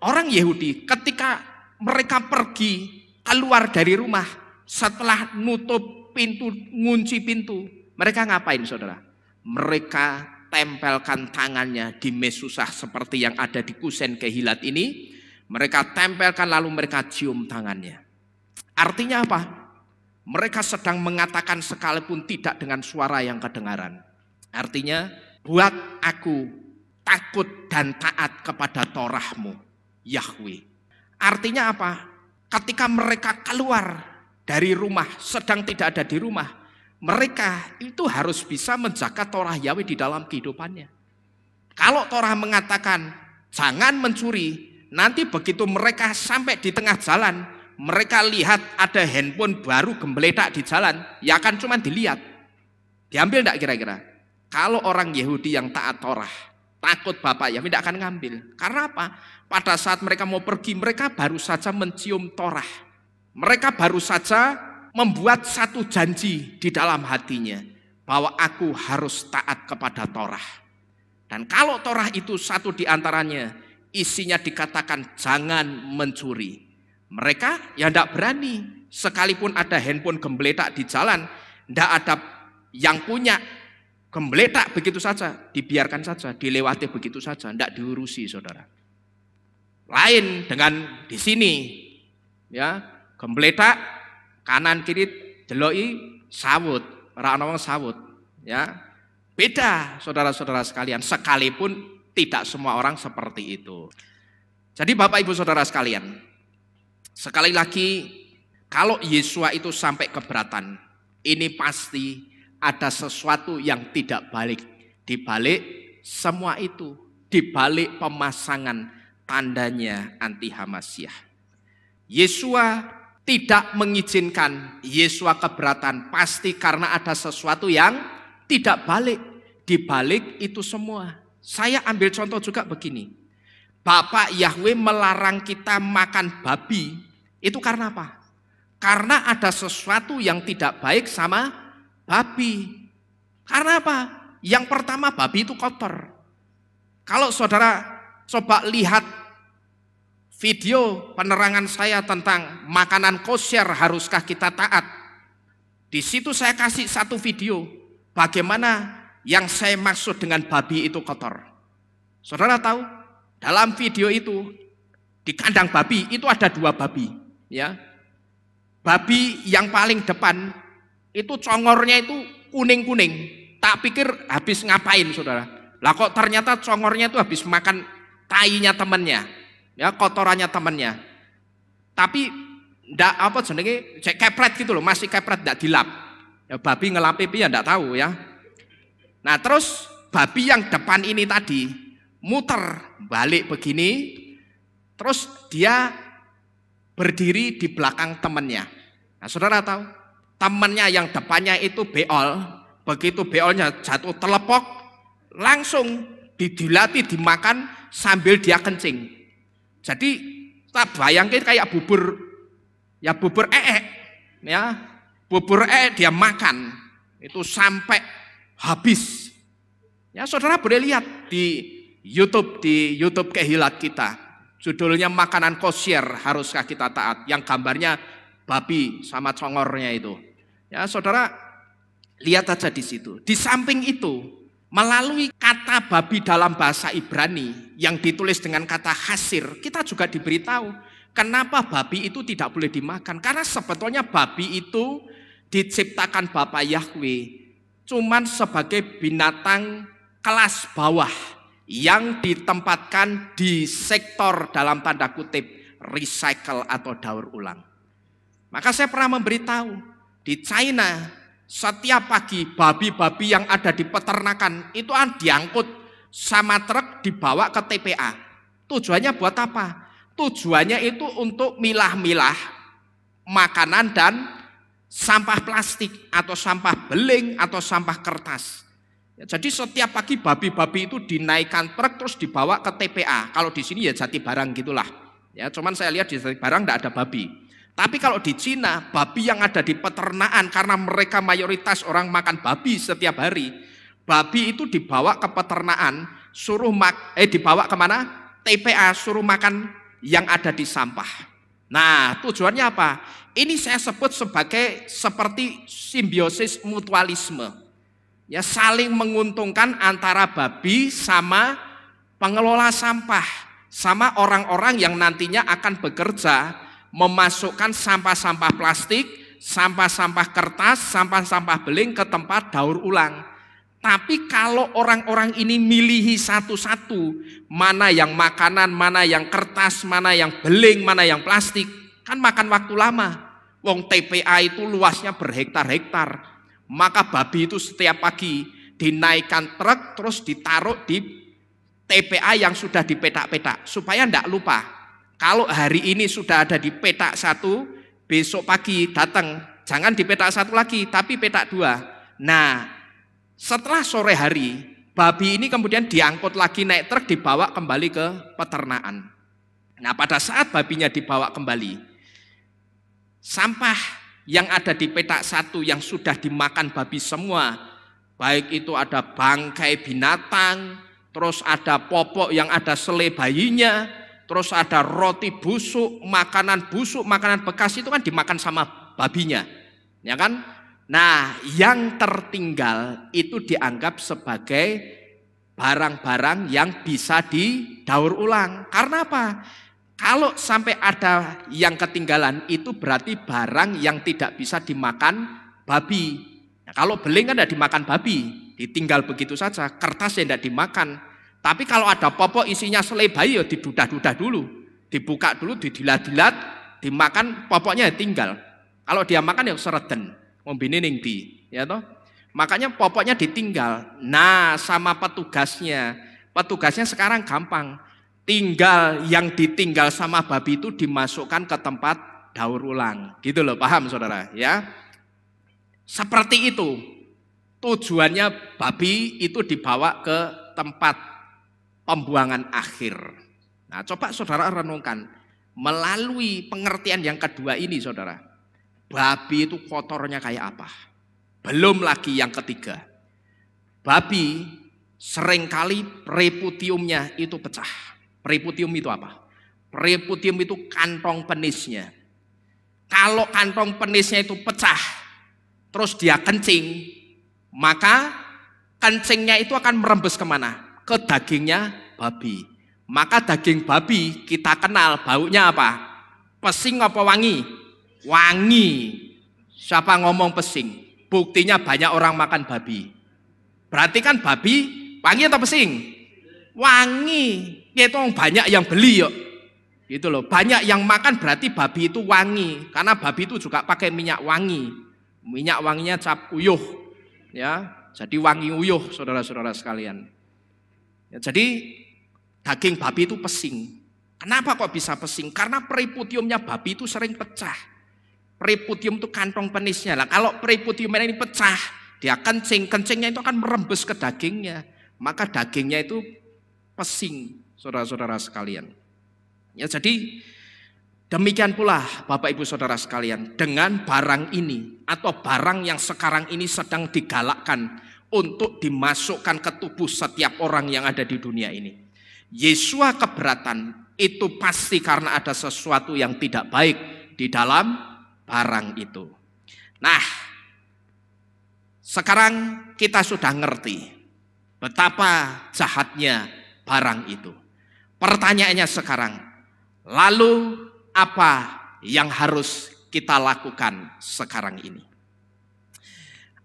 Speaker 1: orang Yahudi ketika mereka pergi keluar dari rumah, setelah nutup pintu, ngunci pintu, mereka ngapain saudara? Mereka tempelkan tangannya di mesusah seperti yang ada di kusen Kehilat ini. Mereka tempelkan lalu mereka cium tangannya. Artinya apa? Mereka sedang mengatakan sekalipun tidak dengan suara yang kedengaran. Artinya, buat aku takut dan taat kepada Torahmu, Yahweh. Artinya apa? Ketika mereka keluar dari rumah, sedang tidak ada di rumah, mereka itu harus bisa menjaga Torah Yahweh di dalam kehidupannya. Kalau Torah mengatakan jangan mencuri, nanti begitu mereka sampai di tengah jalan, mereka lihat ada handphone baru gembeledak di jalan, ya akan cuma dilihat. Diambil enggak kira-kira? Kalau orang Yahudi yang taat Torah, takut Bapak Yahweh, tidak akan ngambil. Karena apa? Pada saat mereka mau pergi, mereka baru saja mencium Torah. Mereka baru saja membuat satu janji di dalam hatinya, bahwa aku harus taat kepada Torah. Dan kalau Torah itu satu di antaranya, isinya dikatakan jangan mencuri. Mereka ya tidak berani, sekalipun ada handphone gembletak di jalan, tidak ada yang punya gembletak begitu saja, dibiarkan saja, dilewati begitu saja, tidak diurusi saudara. Lain dengan di sini, ya gembletak kanan kiri deloi sawut, ora ana wong sawut, ya beda saudara-saudara sekalian, sekalipun tidak semua orang seperti itu. Jadi Bapak Ibu Saudara sekalian, sekali lagi kalau Yesua itu sampai keberatan, ini pasti ada sesuatu yang tidak balik di balik semua itu, di balik pemasangan tandanya anti Hamasyah. Yesua tidak mengizinkan Yesua keberatan pasti karena ada sesuatu yang tidak balik di balik itu semua. Saya ambil contoh juga begini. Bapak Yahweh melarang kita makan babi itu karena apa? Karena ada sesuatu yang tidak baik sama babi. Karena apa? Yang pertama, babi itu kotor. Kalau saudara coba lihat video penerangan saya tentang makanan kosher haruskah kita taat, di situ saya kasih satu video bagaimana yang saya maksud dengan babi itu kotor. Saudara tahu, dalam video itu di kandang babi itu ada 2 babi, ya. Babi yang paling depan itu congornya itu kuning-kuning. Tak pikir habis ngapain saudara. Lah kok ternyata congornya itu habis makan tainya temannya, ya kotorannya temannya. Tapi ndak apa jenenge cek kepret gitu loh, masih kepret ndak dilap. Ya babi ngelap pipi ya ndak tahu ya. Nah terus babi yang depan ini tadi muter balik begini, terus dia berdiri di belakang temannya. Nah saudara tahu, temannya yang depannya itu beol, begitu beolnya jatuh telepok, langsung didilati dimakan sambil dia kencing. Jadi tak bayangkan kayak bubur, ya bubur ya bubur dia makan itu sampai habis. Ya saudara boleh lihat di YouTube Kehilat kita, judulnya makanan kosher haruskah kita taat, yang gambarnya babi sama congornya itu. Ya saudara lihat aja di situ. Di samping itu, melalui kata babi dalam bahasa Ibrani yang ditulis dengan kata hasir, kita juga diberitahu kenapa babi itu tidak boleh dimakan. Karena sebetulnya babi itu diciptakan Bapa Yahweh cuman sebagai binatang kelas bawah yang ditempatkan di sektor dalam tanda kutip recycle atau daur ulang. Maka saya pernah memberitahu di China setiap pagi babi-babi yang ada di peternakan itu diangkut sama truk dibawa ke TPA. Tujuannya buat apa? Tujuannya itu untuk milah-milah makanan dan sampah plastik atau sampah beling atau sampah kertas. Ya, jadi setiap pagi babi-babi itu dinaikkan truk terus dibawa ke TPA. Kalau di sini ya Jatibarang gitulah. Ya, cuman saya lihat di Jatibarang tidak ada babi. Tapi kalau di Cina, babi yang ada di peternakan karena mereka mayoritas orang makan babi setiap hari. Babi itu dibawa ke peternakan, dibawa kemana? TPA, suruh makan yang ada di sampah. Nah, tujuannya apa? Ini saya sebut sebagai seperti simbiosis mutualisme. Ya, saling menguntungkan antara babi sama pengelola sampah, sama orang-orang yang nantinya akan bekerja memasukkan sampah-sampah plastik, sampah-sampah kertas, sampah-sampah beling ke tempat daur ulang. Tapi kalau orang-orang ini milihi satu-satu, mana yang makanan, mana yang kertas, mana yang beling, mana yang plastik, kan makan waktu lama. Wong TPA itu luasnya berhektar-hektar. Maka babi itu setiap pagi dinaikkan truk terus ditaruh di TPA yang sudah dipetak-petak supaya tidak lupa. Kalau hari ini sudah ada di petak 1, besok pagi datang jangan di petak 1 lagi tapi petak 2. Nah, setelah sore hari babi ini kemudian diangkut lagi naik truk dibawa kembali ke peternakan. Nah, pada saat babinya dibawa kembali, sampah yang ada di petak 1 yang sudah dimakan babi semua, baik itu ada bangkai binatang, terus ada popok yang ada selai bayinya, terus ada roti busuk, makanan bekas itu kan dimakan sama babinya, ya kan? Nah, yang tertinggal itu dianggap sebagai barang-barang yang bisa didaur ulang. Karena apa? Kalau sampai ada yang ketinggalan itu berarti barang yang tidak bisa dimakan babi. Nah, kalau beling kan tidak dimakan babi, ditinggal begitu saja, kertas yang tidak dimakan. Tapi kalau ada popok isinya selai bayi ya didudah-dudah dulu, dibuka dulu, didilat-dilat, dimakan, popoknya ya tinggal. Kalau dia makan ya sereden, ngombine ning ndi, ya toh? Makanya popoknya ditinggal. Nah, sama petugasnya. Petugasnya sekarang gampang. Tinggal yang ditinggal sama babi itu dimasukkan ke tempat daur ulang. Gitu loh, paham saudara? Ya. Seperti itu. Tujuannya babi itu dibawa ke tempat pembuangan akhir. Nah, coba saudara renungkan. Melalui pengertian yang kedua ini saudara. Babi itu kotornya kayak apa? Belum lagi yang ketiga. Babi seringkali preputiumnya itu pecah. Preputium itu apa? Preputium itu kantong penisnya. Kalau kantong penisnya itu pecah, terus dia kencing, maka kencingnya itu akan merembes kemana? Ke dagingnya babi. Maka daging babi kita kenal baunya apa? Pesing apa wangi? Wangi. Siapa ngomong pesing? Buktinya banyak orang makan babi. Berarti kan babi wangi atau pesing? Wangi. Itu banyak yang beli yuk. Gitu loh. Banyak yang makan berarti babi itu wangi. Karena babi itu juga pakai minyak wangi. Minyak wanginya cap uyuh. Ya, jadi wangi uyuh saudara-saudara sekalian. Ya, jadi daging babi itu pesing. Kenapa kok bisa pesing? Karena preputiumnya babi itu sering pecah. Preputium itu kantong penisnya lah. Kalau preputiumnya ini pecah, dia kencingnya itu akan merembes ke dagingnya. Maka dagingnya itu pesing, saudara-saudara sekalian. Ya, jadi demikian pula Bapak Ibu Saudara sekalian, dengan barang ini atau barang yang sekarang ini sedang digalakkan untuk dimasukkan ke tubuh setiap orang yang ada di dunia ini. Yesua keberatan itu pasti karena ada sesuatu yang tidak baik di dalam barang itu. Nah, sekarang kita sudah ngerti betapa jahatnya barang itu. Pertanyaannya sekarang, lalu apa yang harus kita lakukan sekarang ini?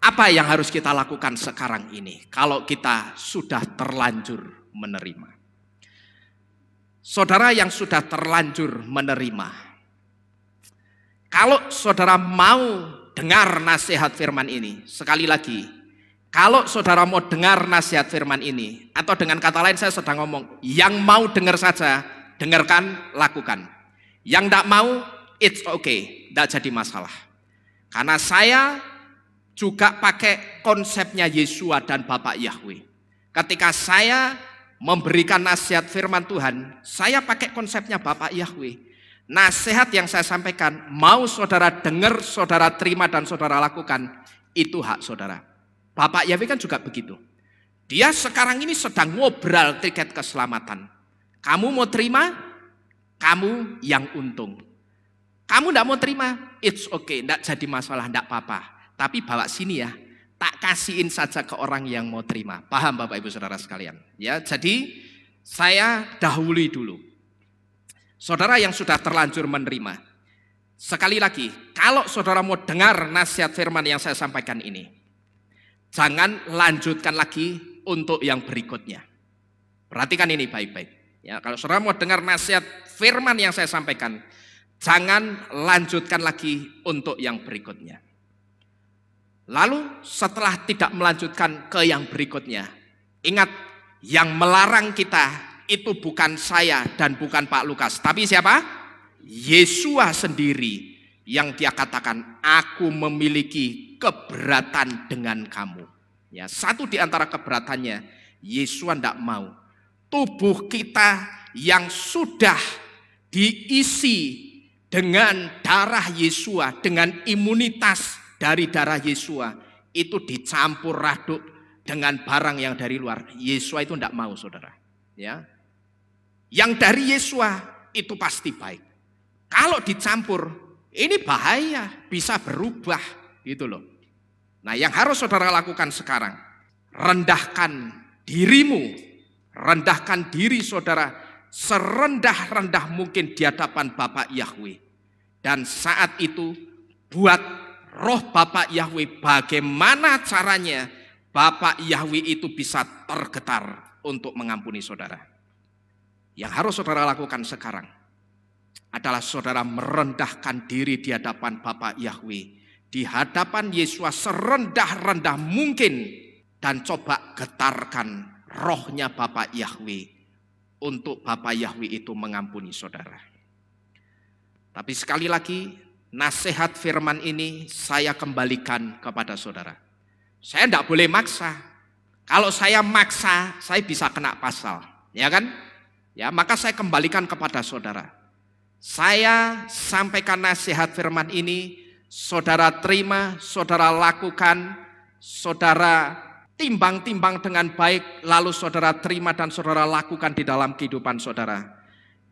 Speaker 1: Apa yang harus kita lakukan sekarang ini kalau kita sudah terlanjur menerima? Saudara yang sudah terlanjur menerima, kalau saudara mau dengar nasihat firman ini, sekali lagi, kalau saudara mau dengar nasihat firman ini, atau dengan kata lain saya sedang ngomong, yang mau dengar saja, dengarkan, lakukan. Yang tidak mau, it's okay, tidak jadi masalah. Karena saya juga pakai konsepnya Yesua dan Bapak Yahweh. Ketika saya memberikan nasihat firman Tuhan, saya pakai konsepnya Bapak Yahweh. Nasihat yang saya sampaikan, mau saudara dengar, saudara terima dan saudara lakukan, itu hak saudara. Bapak Yahweh kan juga begitu. Dia sekarang ini sedang ngobrol tiket keselamatan. Kamu mau terima? Kamu yang untung. Kamu tidak mau terima? It's okay, tidak jadi masalah, tidak apa-apa. Tapi bawa sini ya, tak kasihin saja ke orang yang mau terima. Paham Bapak Ibu Saudara sekalian? Ya, jadi saya dahului dulu. Saudara yang sudah terlanjur menerima, sekali lagi, kalau saudara mau dengar nasihat firman yang saya sampaikan ini, jangan lanjutkan lagi untuk yang berikutnya. Perhatikan ini baik-baik. Ya, kalau saudara mau dengar nasihat firman yang saya sampaikan, jangan lanjutkan lagi untuk yang berikutnya. Lalu setelah tidak melanjutkan ke yang berikutnya, ingat, yang melarang kita itu bukan saya dan bukan Pak Lukas, tapi siapa? Yesua sendiri yang dia katakan, aku memiliki keberatan dengan kamu. Ya, satu di antara keberatannya, Yesua tidak mau tubuh kita yang sudah diisi dengan darah Yesua, dengan imunitas dari darah Yesua, itu dicampur aduk dengan barang yang dari luar. Yesua itu tidak mau, saudara. Ya, yang dari Yesua itu pasti baik. Kalau dicampur, ini bahaya, bisa berubah, gitu loh. Nah, yang harus saudara lakukan sekarang, rendahkan dirimu, rendahkan diri saudara serendah-rendah mungkin di hadapan Bapak Yahweh. Dan saat itu buat roh Bapak Yahweh bagaimana caranya Bapak Yahweh itu bisa tergetar untuk mengampuni saudara. Yang harus saudara lakukan sekarang adalah saudara merendahkan diri di hadapan Bapak Yahweh, di hadapan Yesus serendah-rendah mungkin, dan coba getarkan rohnya Bapak Yahweh untuk Bapak Yahweh itu mengampuni saudara. Tapi sekali lagi, nasihat firman ini saya kembalikan kepada saudara. Saya tidak boleh maksa. Kalau saya maksa, saya bisa kena pasal, ya kan? Ya, maka saya kembalikan kepada saudara. Saya sampaikan nasihat firman ini, saudara terima, saudara lakukan, saudara timbang-timbang dengan baik, lalu saudara terima dan saudara lakukan di dalam kehidupan saudara.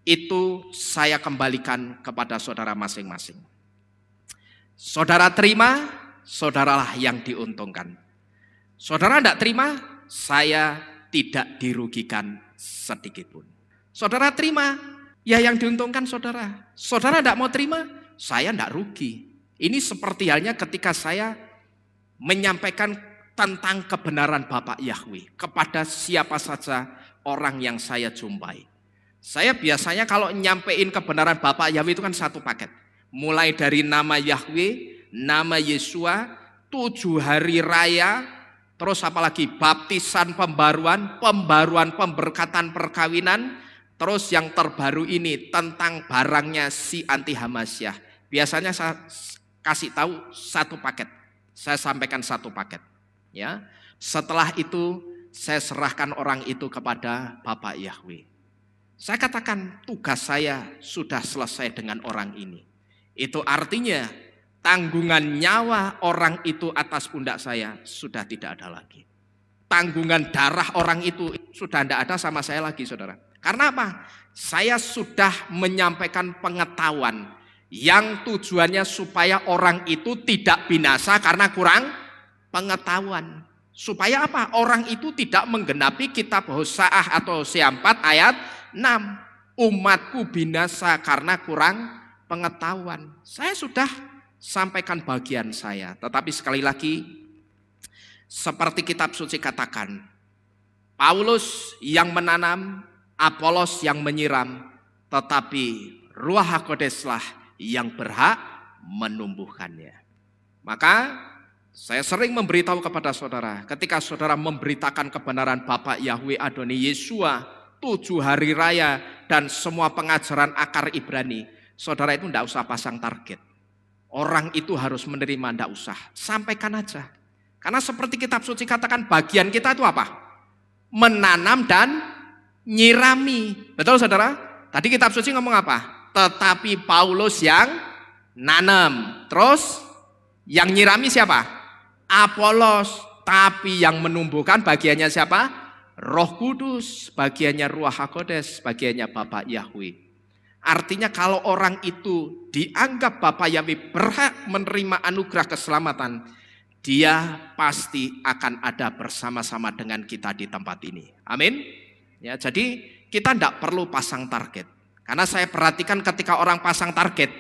Speaker 1: Itu saya kembalikan kepada saudara masing-masing. Saudara terima, saudaralah yang diuntungkan. Saudara tidak terima, saya tidak dirugikan sedikit pun. Saudara terima, ya yang diuntungkan saudara. Saudara tidak mau terima, saya tidak rugi. Ini seperti halnya ketika saya menyampaikan tentang kebenaran Bapak Yahweh kepada siapa saja orang yang saya jumpai. Saya biasanya kalau nyampein kebenaran Bapak Yahweh itu kan satu paket. Mulai dari nama Yahweh, nama Yesua, 7 hari raya, terus apalagi baptisan pembaruan, pemberkatan perkawinan. Terus yang terbaru ini tentang barangnya si anti Hamasyah. Biasanya saya kasih tahu satu paket. Saya sampaikan satu paket. Ya. Setelah itu saya serahkan orang itu kepada Bapak Yahweh. Saya katakan tugas saya sudah selesai dengan orang ini. Itu artinya tanggungan nyawa orang itu atas pundak saya sudah tidak ada lagi. Tanggungan darah orang itu sudah tidak ada sama saya lagi, saudara. Karena apa? Saya sudah menyampaikan pengetahuan yang tujuannya supaya orang itu tidak binasa karena kurang pengetahuan. Supaya apa? Orang itu tidak menggenapi kitab Hoseah atau Hosea 4 ayat 6. Umatku binasa karena kurang pengetahuan. Saya sudah sampaikan bagian saya. Tetapi sekali lagi, seperti kitab suci katakan, Paulus yang menanam, Apolos yang menyiram, tetapi Ruach HaKodeslah yang berhak menumbuhkannya. Maka saya sering memberitahu kepada saudara, ketika saudara memberitakan kebenaran Bapak Yahweh Adoni Yesua, 7 hari raya dan semua pengajaran akar Ibrani, saudara itu tidak usah pasang target. Orang itu harus menerima, tidak usah, sampaikan aja. Karena seperti kitab suci katakan, bagian kita itu apa? Menanam dan nyirami. Betul saudara? Tadi kitab suci ngomong apa? Tetapi Paulus yang nanam. Terus yang nyirami siapa? Apolos. Tapi yang menumbuhkan bagiannya siapa? Roh Kudus. Bagiannya Ruach HaKodes. Bagiannya Bapak Yahweh. Artinya kalau orang itu dianggap Bapak Yahweh berhak menerima anugerah keselamatan, dia pasti akan ada bersama-sama dengan kita di tempat ini. Amin. Ya, jadi kita tidak perlu pasang target. Karena saya perhatikan ketika orang pasang target,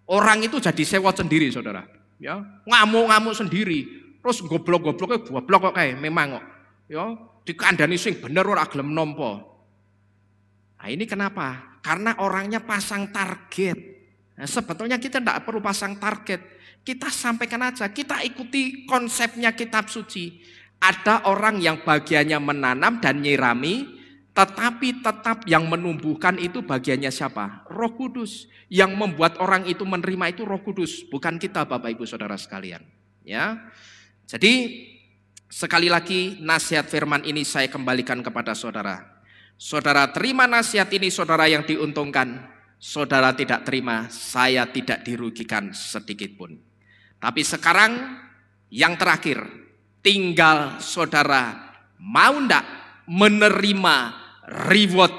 Speaker 1: orang itu jadi sewot sendiri, saudara. Ya, ngamuk-ngamuk sendiri, terus goblok-gobloknya goblok kok kayak memang kok. Ya, dikandani sing bener ora gelem nampa. Nah, ini kenapa? Karena orangnya pasang target. Nah, sebetulnya kita tidak perlu pasang target. Kita sampaikan aja, kita ikuti konsepnya kitab suci. Ada orang yang bagiannya menanam dan nyirami, tetapi tetap yang menumbuhkan itu bagiannya siapa? Roh Kudus. Yang membuat orang itu menerima itu Roh Kudus, bukan kita Bapak Ibu Saudara sekalian. Ya. Jadi sekali lagi nasihat firman ini saya kembalikan kepada saudara. Saudara terima nasihat ini, saudara yang diuntungkan. Saudara tidak terima, saya tidak dirugikan sedikit pun. Tapi sekarang yang terakhir, tinggal saudara mau ndak menerima reward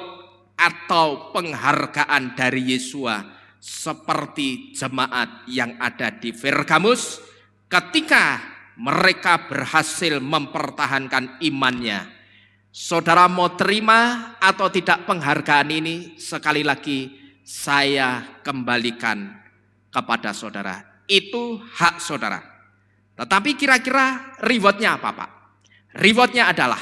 Speaker 1: atau penghargaan dari Yesua seperti jemaat yang ada di Pergamus ketika mereka berhasil mempertahankan imannya. Saudara mau terima atau tidak penghargaan ini? Sekali lagi saya kembalikan kepada saudara. Itu hak saudara. Tetapi kira-kira rewardnya apa, Pak? Rewardnya adalah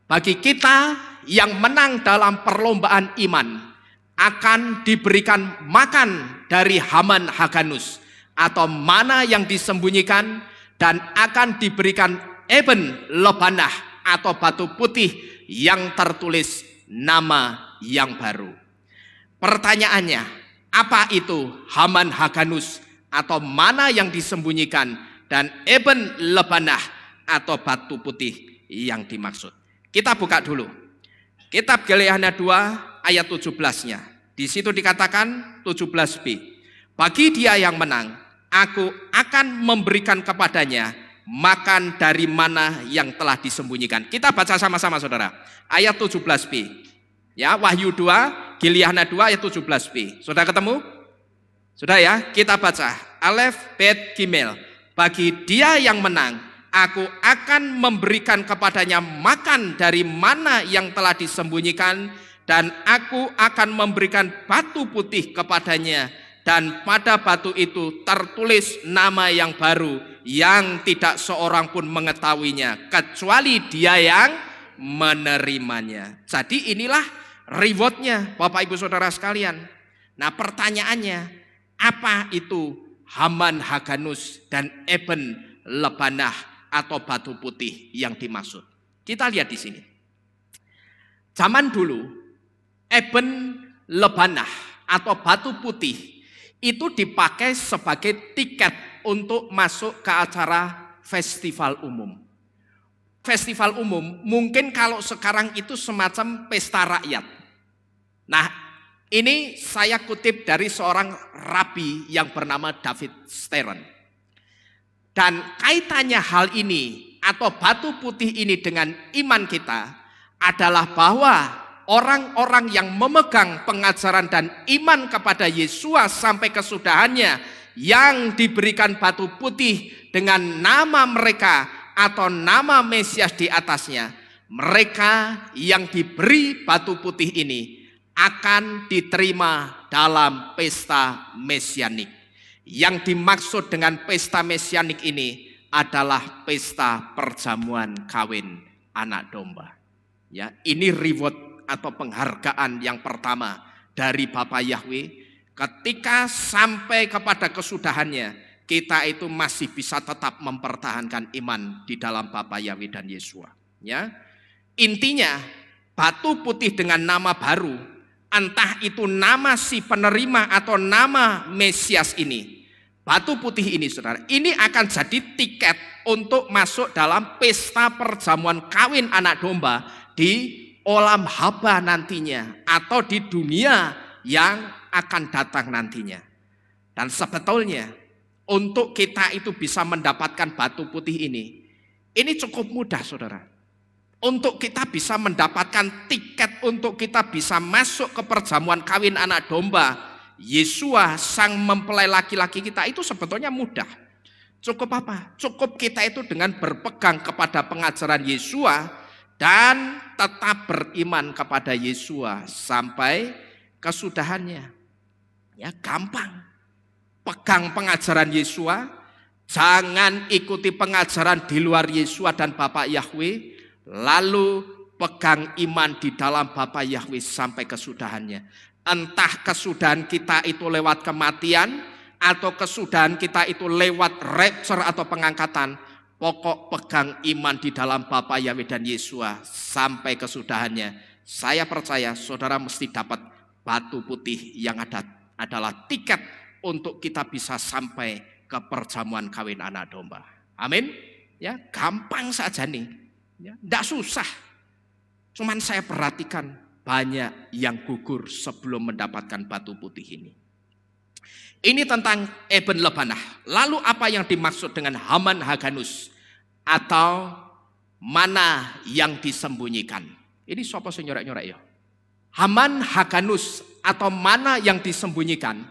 Speaker 1: bagi kita yang menang dalam perlombaan iman akan diberikan makan dari Haman Haganus atau mana yang disembunyikan, dan akan diberikan Eben Lebanah atau batu putih yang tertulis nama yang baru. Pertanyaannya, apa itu Haman Haganus atau mana yang disembunyikan dan Eben Lebanah atau batu putih yang dimaksud? Kita buka dulu kitab Galeana 2 ayat 17-nya. Di situ dikatakan 17b. Bagi dia yang menang, aku akan memberikan kepadanya makan dari mana yang telah disembunyikan. Kita baca sama-sama saudara. Ayat 17b. Ya, Wahyu 2, Galeana 2 ayat 17b. Sudah ketemu? Sudah ya? Kita baca. Alef, Bet, Gimel. Bagi dia yang menang, aku akan memberikan kepadanya makan dari mana yang telah disembunyikan, dan aku akan memberikan batu putih kepadanya, dan pada batu itu tertulis nama yang baru yang tidak seorang pun mengetahuinya kecuali dia yang menerimanya. Jadi inilah rewardnya Bapak Ibu Saudara sekalian. Nah pertanyaannya, apa itu Haman Haganus dan Eben Lebanah atau batu putih yang dimaksud? Kita lihat di sini. Zaman dulu Eben Lebanah atau batu putih itu dipakai sebagai tiket untuk masuk ke acara festival umum. Festival umum mungkin kalau sekarang itu semacam pesta rakyat. Nah, ini saya kutip dari seorang rabi yang bernama David Stern. Dan kaitannya hal ini atau batu putih ini dengan iman kita adalah bahwa orang-orang yang memegang pengajaran dan iman kepada Yesua sampai kesudahannya yang diberikan batu putih dengan nama mereka atau nama Mesias di atasnya, mereka yang diberi batu putih ini akan diterima dalam pesta mesianik. Yang dimaksud dengan pesta mesianik ini adalah pesta perjamuan kawin anak domba. Ya, ini reward atau penghargaan yang pertama dari Bapa Yahweh. Ketika sampai kepada kesudahannya, kita itu masih bisa tetap mempertahankan iman di dalam Bapa Yahweh dan Yesua. Ya, intinya batu putih dengan nama baru, entah itu nama si penerima atau nama Mesias ini, batu putih ini saudara, ini akan jadi tiket untuk masuk dalam pesta perjamuan kawin anak domba di olam haba nantinya atau di dunia yang akan datang nantinya. Dan sebetulnya untuk kita itu bisa mendapatkan batu putih ini cukup mudah saudara. Untuk kita bisa mendapatkan tiket untuk kita bisa masuk ke perjamuan kawin anak domba Yesua sang mempelai laki-laki kita, itu sebetulnya mudah. Cukup apa? Cukup kita itu dengan berpegang kepada pengajaran Yesua dan tetap beriman kepada Yesua sampai kesudahannya. Ya, gampang. Pegang pengajaran Yesua, jangan ikuti pengajaran di luar Yesua dan Bapak Yahweh, lalu pegang iman di dalam Bapak Yahweh sampai kesudahannya. Entah kesudahan kita itu lewat kematian atau kesudahan kita itu lewat rapture atau pengangkatan, pokok pegang iman di dalam Bapa Yahweh dan Yesua sampai kesudahannya. Saya percaya saudara mesti dapat batu putih yang adalah tiket untuk kita bisa sampai ke perjamuan kawin anak domba. Amin. Ya, gampang saja nih. Ya, enggak susah. Cuman saya perhatikan banyak yang gugur sebelum mendapatkan batu putih ini. Ini tentang Eben Lebanah. Lalu apa yang dimaksud dengan Haman Haganus atau mana yang disembunyikan. Ini siapa sing nyorek-nyorek ya? Haman Haganus atau mana yang disembunyikan.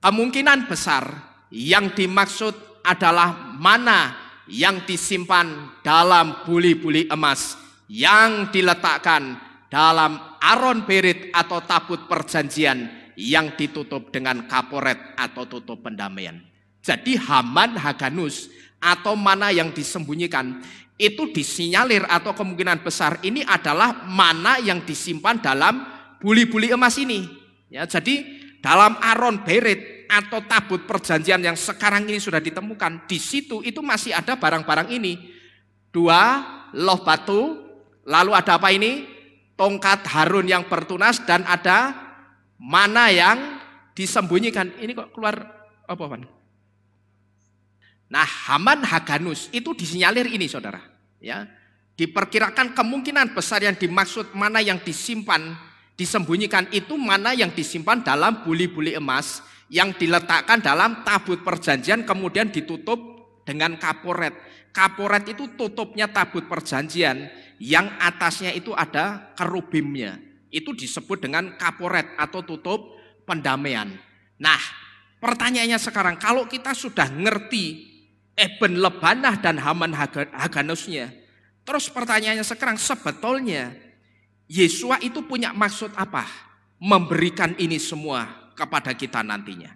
Speaker 1: Kemungkinan besar yang dimaksud adalah mana yang disimpan dalam buli-buli emas yang diletakkan dalam aron berit atau tabut perjanjian yang ditutup dengan kaporet atau tutup pendamaian. Jadi Haman Haganus atau mana yang disembunyikan itu disinyalir atau kemungkinan besar ini adalah mana yang disimpan dalam buli-buli emas ini. Ya, jadi dalam aron berit atau tabut perjanjian yang sekarang ini sudah ditemukan, di situ itu masih ada barang-barang ini. 2 loh batu, lalu ada apa ini? Tongkat Harun yang bertunas, dan ada mana yang disembunyikan. Ini kok keluar apa, Pan? Nah, Haman Haganus itu disinyalir ini, saudara. Ya, diperkirakan kemungkinan besar yang dimaksud mana yang disimpan, disembunyikan itu mana yang disimpan dalam buli-buli emas yang diletakkan dalam tabut perjanjian kemudian ditutup dengan kaporet. Kaporet itu tutupnya tabut perjanjian yang atasnya itu ada kerubimnya. Itu disebut dengan kaporet atau tutup pendamaian. Nah, pertanyaannya sekarang, kalau kita sudah ngerti Eben Lebanah dan Haman Haganusnya, terus pertanyaannya sekarang, sebetulnya Yesua itu punya maksud apa? Memberikan ini semua kepada kita nantinya.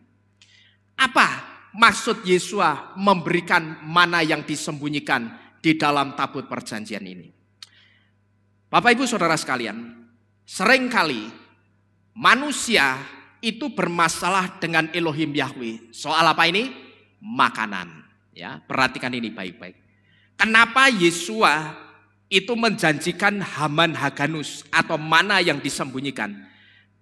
Speaker 1: Apa maksud Yesua memberikan mana yang disembunyikan di dalam tabut perjanjian ini? Bapak Ibu Saudara sekalian, seringkali manusia itu bermasalah dengan Elohim Yahweh. Soal apa ini? Makanan. Ya, perhatikan ini baik-baik. Kenapa Yesua itu menjanjikan Haman Haganus atau mana yang disembunyikan?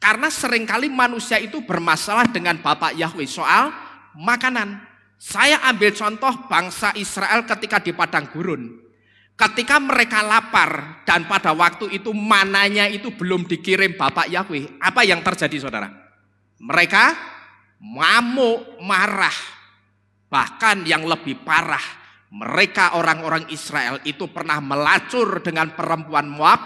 Speaker 1: Karena seringkali manusia itu bermasalah dengan Bapak Yahweh soal makanan. Saya ambil contoh bangsa Israel ketika di padang gurun. Ketika mereka lapar dan pada waktu itu mananya itu belum dikirim Bapak Yahweh, apa yang terjadi, saudara? Mereka ngamuk, marah. Bahkan yang lebih parah, mereka orang-orang Israel itu pernah melacur dengan perempuan Moab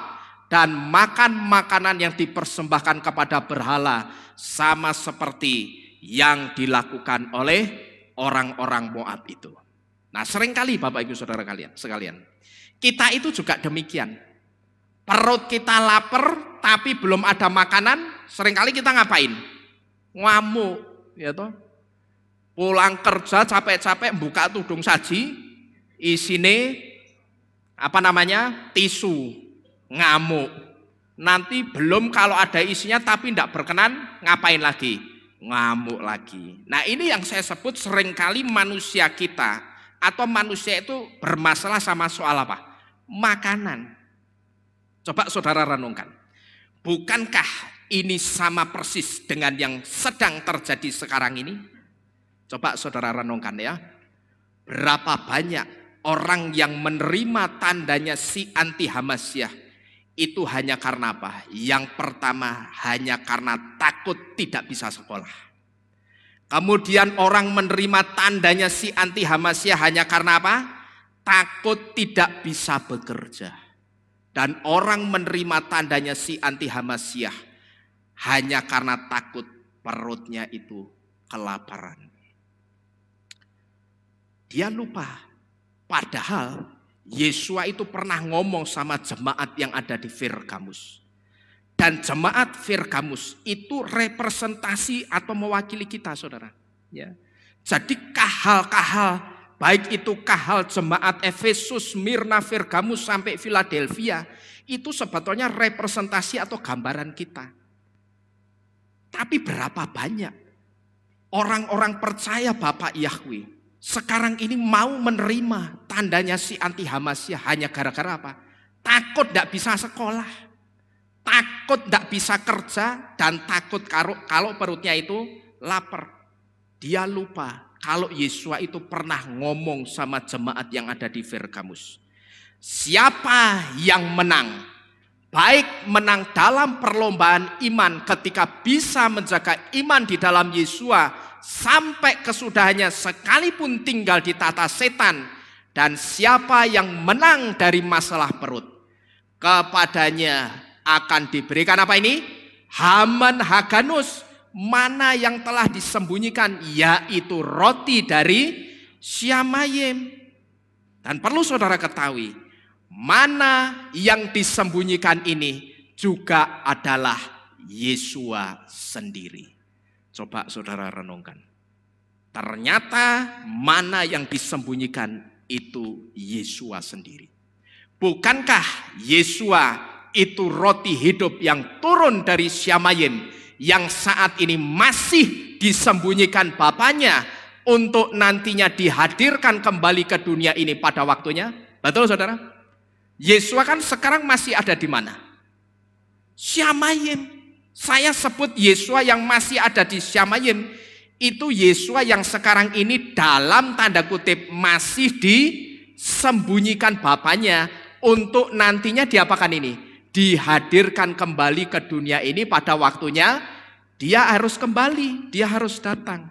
Speaker 1: dan makan makanan yang dipersembahkan kepada berhala, sama seperti yang dilakukan oleh orang-orang Moab itu. Nah, seringkali Bapak Ibu Saudara sekalian, kita itu juga demikian. Perut kita lapar tapi belum ada makanan, seringkali kita ngapain? Ngamuk, ya toh? Pulang kerja capek-capek buka tudung saji, isine tisu, ngamuk. Nanti belum kalau ada isinya tapi tidak berkenan, ngapain lagi? Ngamuk lagi. Nah, ini yang saya sebut seringkali manusia kita atau manusia itu bermasalah sama soal apa? Makanan. Coba saudara renungkan. Bukankah ini sama persis dengan yang sedang terjadi sekarang ini? Coba saudara renungkan ya. Berapa banyak orang yang menerima tandanya si anti Hamasyah itu hanya karena apa? Yang pertama hanya karena takut tidak bisa sekolah. Kemudian orang menerima tandanya si anti Hamasyah hanya karena apa? Takut tidak bisa bekerja. Dan orang menerima tandanya si anti Hamasyah hanya karena takut perutnya itu kelaparan. Dia lupa, padahal Yesua itu pernah ngomong sama jemaat yang ada di Pergamus. Dan jemaat Pergamus itu representasi atau mewakili kita, saudara. Ya. Jadi kahal-kahal, baik itu kahal jemaat Efesus, Smyrna, Pergamus sampai Philadelphia, itu sebetulnya representasi atau gambaran kita. Tapi berapa banyak orang-orang percaya Bapak Yahweh sekarang ini mau menerima tandanya si anti Hamasyah hanya gara-gara apa? Takut tidak bisa sekolah, takut tidak bisa kerja, dan takut kalau perutnya itu lapar. Dia lupa kalau Yesua itu pernah ngomong sama jemaat yang ada di Pergamus. Siapa yang menang? Baik menang dalam perlombaan iman ketika bisa menjaga iman di dalam Yesua sampai kesudahannya sekalipun tinggal di tata setan Dan siapa yang menang dari masalah perut, kepadanya akan diberikan apa ini? Haman Haganus, mana yang telah disembunyikan, yaitu roti dari Syamayim. Dan perlu saudara ketahui, mana yang disembunyikan ini juga adalah Yesua sendiri. Coba saudara renungkan. Ternyata mana yang disembunyikan itu Yesua sendiri. Bukankah Yesua itu roti hidup yang turun dari Syamayim, yang saat ini masih disembunyikan Bapaknya untuk nantinya dihadirkan kembali ke dunia ini pada waktunya? Betul saudara? Yesua kan sekarang masih ada di mana? Syamayim. Saya sebut Yesua yang masih ada di Syamayim. Itu Yesua yang sekarang ini dalam tanda kutip masih disembunyikan Bapaknya untuk nantinya diapakan ini? Dihadirkan kembali ke dunia ini pada waktunya. Dia harus kembali, dia harus datang.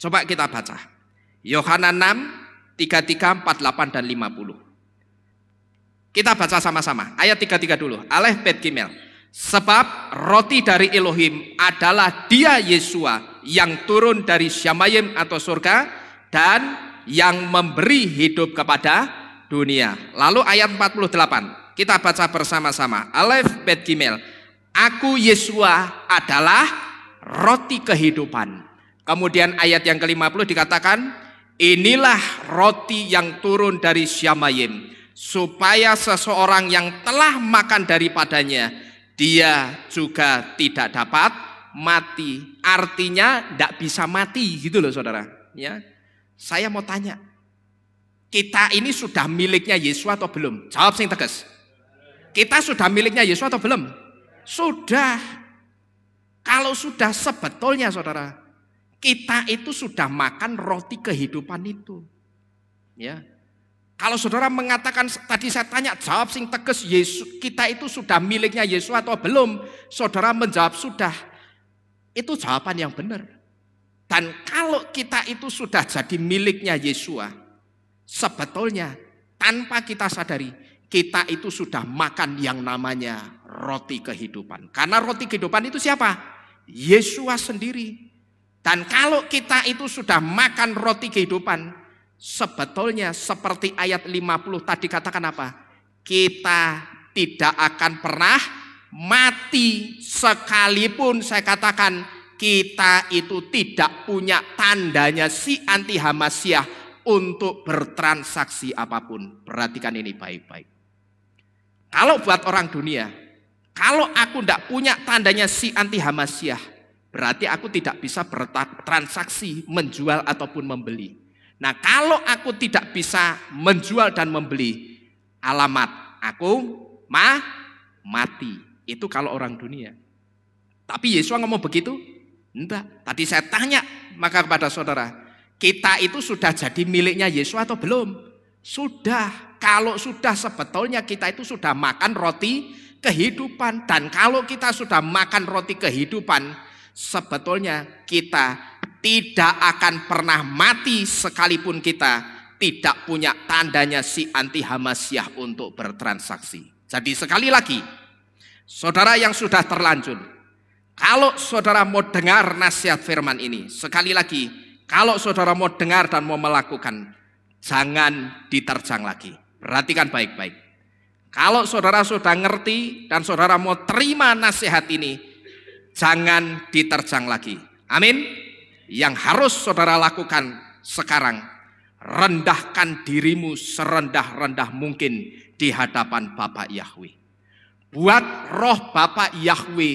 Speaker 1: Coba kita baca Yohanes 6, 33, 48, dan 50. Kita baca sama-sama. Ayat 33 dulu. Alef Bet Gimel. Sebab roti dari Elohim adalah dia Yesua yang turun dari Syamayim atau surga dan yang memberi hidup kepada dunia. Lalu ayat 48. Kita baca bersama-sama. Alef Bet Gimel. Aku Yesua adalah roti kehidupan. Kemudian ayat yang ke-50 dikatakan, inilah roti yang turun dari Syamayim, supaya seseorang yang telah makan daripadanya, dia juga tidak dapat mati. Artinya tidak bisa mati gitu loh saudara. Ya, saya mau tanya, kita ini sudah miliknya Yesua atau belum? Jawab sing tegas. Kita sudah miliknya Yesua atau belum? Sudah. Kalau sudah, sebetulnya saudara, kita itu sudah makan roti kehidupan itu. Ya. Kalau saudara mengatakan, tadi saya tanya, jawab sing tegas, Yesus, kita itu sudah miliknya Yesus atau belum? Saudara menjawab sudah. Itu jawaban yang benar. Dan kalau kita itu sudah jadi miliknya Yesua, sebetulnya tanpa kita sadari, kita itu sudah makan yang namanya roti kehidupan. Karena roti kehidupan itu siapa? Yesua sendiri. Dan kalau kita itu sudah makan roti kehidupan, sebetulnya seperti ayat 50 tadi katakan apa? Kita tidak akan pernah mati, sekalipun saya katakan kita itu tidak punya tandanya si anti Hamasyah untuk bertransaksi apapun. Perhatikan ini baik-baik. Kalau buat orang dunia, kalau aku tidak punya tandanya si anti Hamasyah, berarti aku tidak bisa bertransaksi, menjual ataupun membeli. Nah, kalau aku tidak bisa menjual dan membeli, alamat aku mati. Itu kalau orang dunia. Tapi Yesus ngomong begitu? Enggak. Tadi saya tanya maka kepada saudara, kita itu sudah jadi miliknya Yesus atau belum? Sudah. Kalau sudah, sebetulnya kita itu sudah makan roti kehidupan. Dan kalau kita sudah makan roti kehidupan, sebetulnya kita tidak akan pernah mati sekalipun kita tidak punya tandanya si anti Hamasyah untuk bertransaksi. Jadi sekali lagi, saudara yang sudah terlanjur, kalau saudara mau dengar nasihat firman ini, sekali lagi, kalau saudara mau dengar dan mau melakukan, jangan diterjang lagi. Perhatikan baik-baik. Kalau saudara sudah ngerti dan saudara mau terima nasihat ini, jangan diterjang lagi. Amin. Yang harus saudara lakukan sekarang, rendahkan dirimu serendah-rendah mungkin di hadapan Bapak Yahweh. Buat roh Bapak Yahweh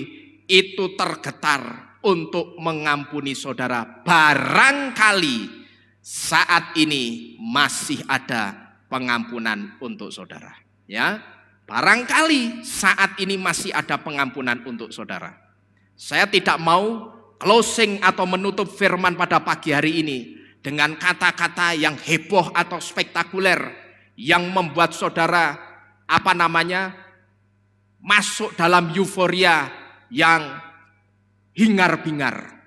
Speaker 1: itu tergetar untuk mengampuni saudara. Barangkali saat ini masih ada pengampunan untuk saudara. Ya, barangkali saat ini masih ada pengampunan untuk saudara. Saya tidak mau closing atau menutup firman pada pagi hari ini dengan kata-kata yang heboh atau spektakuler yang membuat saudara masuk dalam euforia yang hingar-bingar.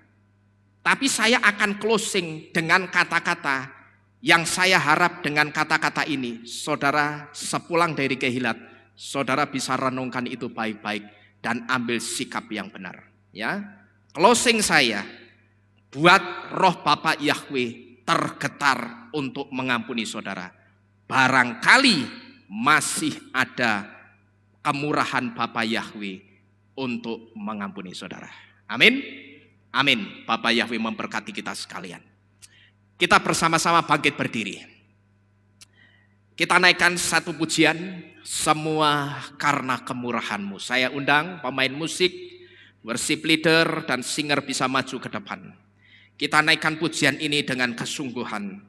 Speaker 1: Tapi saya akan closing dengan kata-kata Yang saya harap dengan kata-kata ini, saudara sepulang dari Kehilat, saudara bisa renungkan itu baik-baik dan ambil sikap yang benar. Ya, closing saya, buat roh Bapa Yahweh tergetar untuk mengampuni saudara. Barangkali masih ada kemurahan Bapa Yahweh untuk mengampuni saudara. Amin. Amin. Bapa Yahweh memberkati kita sekalian. Kita bersama-sama bangkit berdiri. Kita naikkan satu pujian, semua karena kemurahan-Mu. Saya undang pemain musik, worship leader, dan singer bisa maju ke depan. Kita naikkan pujian ini dengan kesungguhan.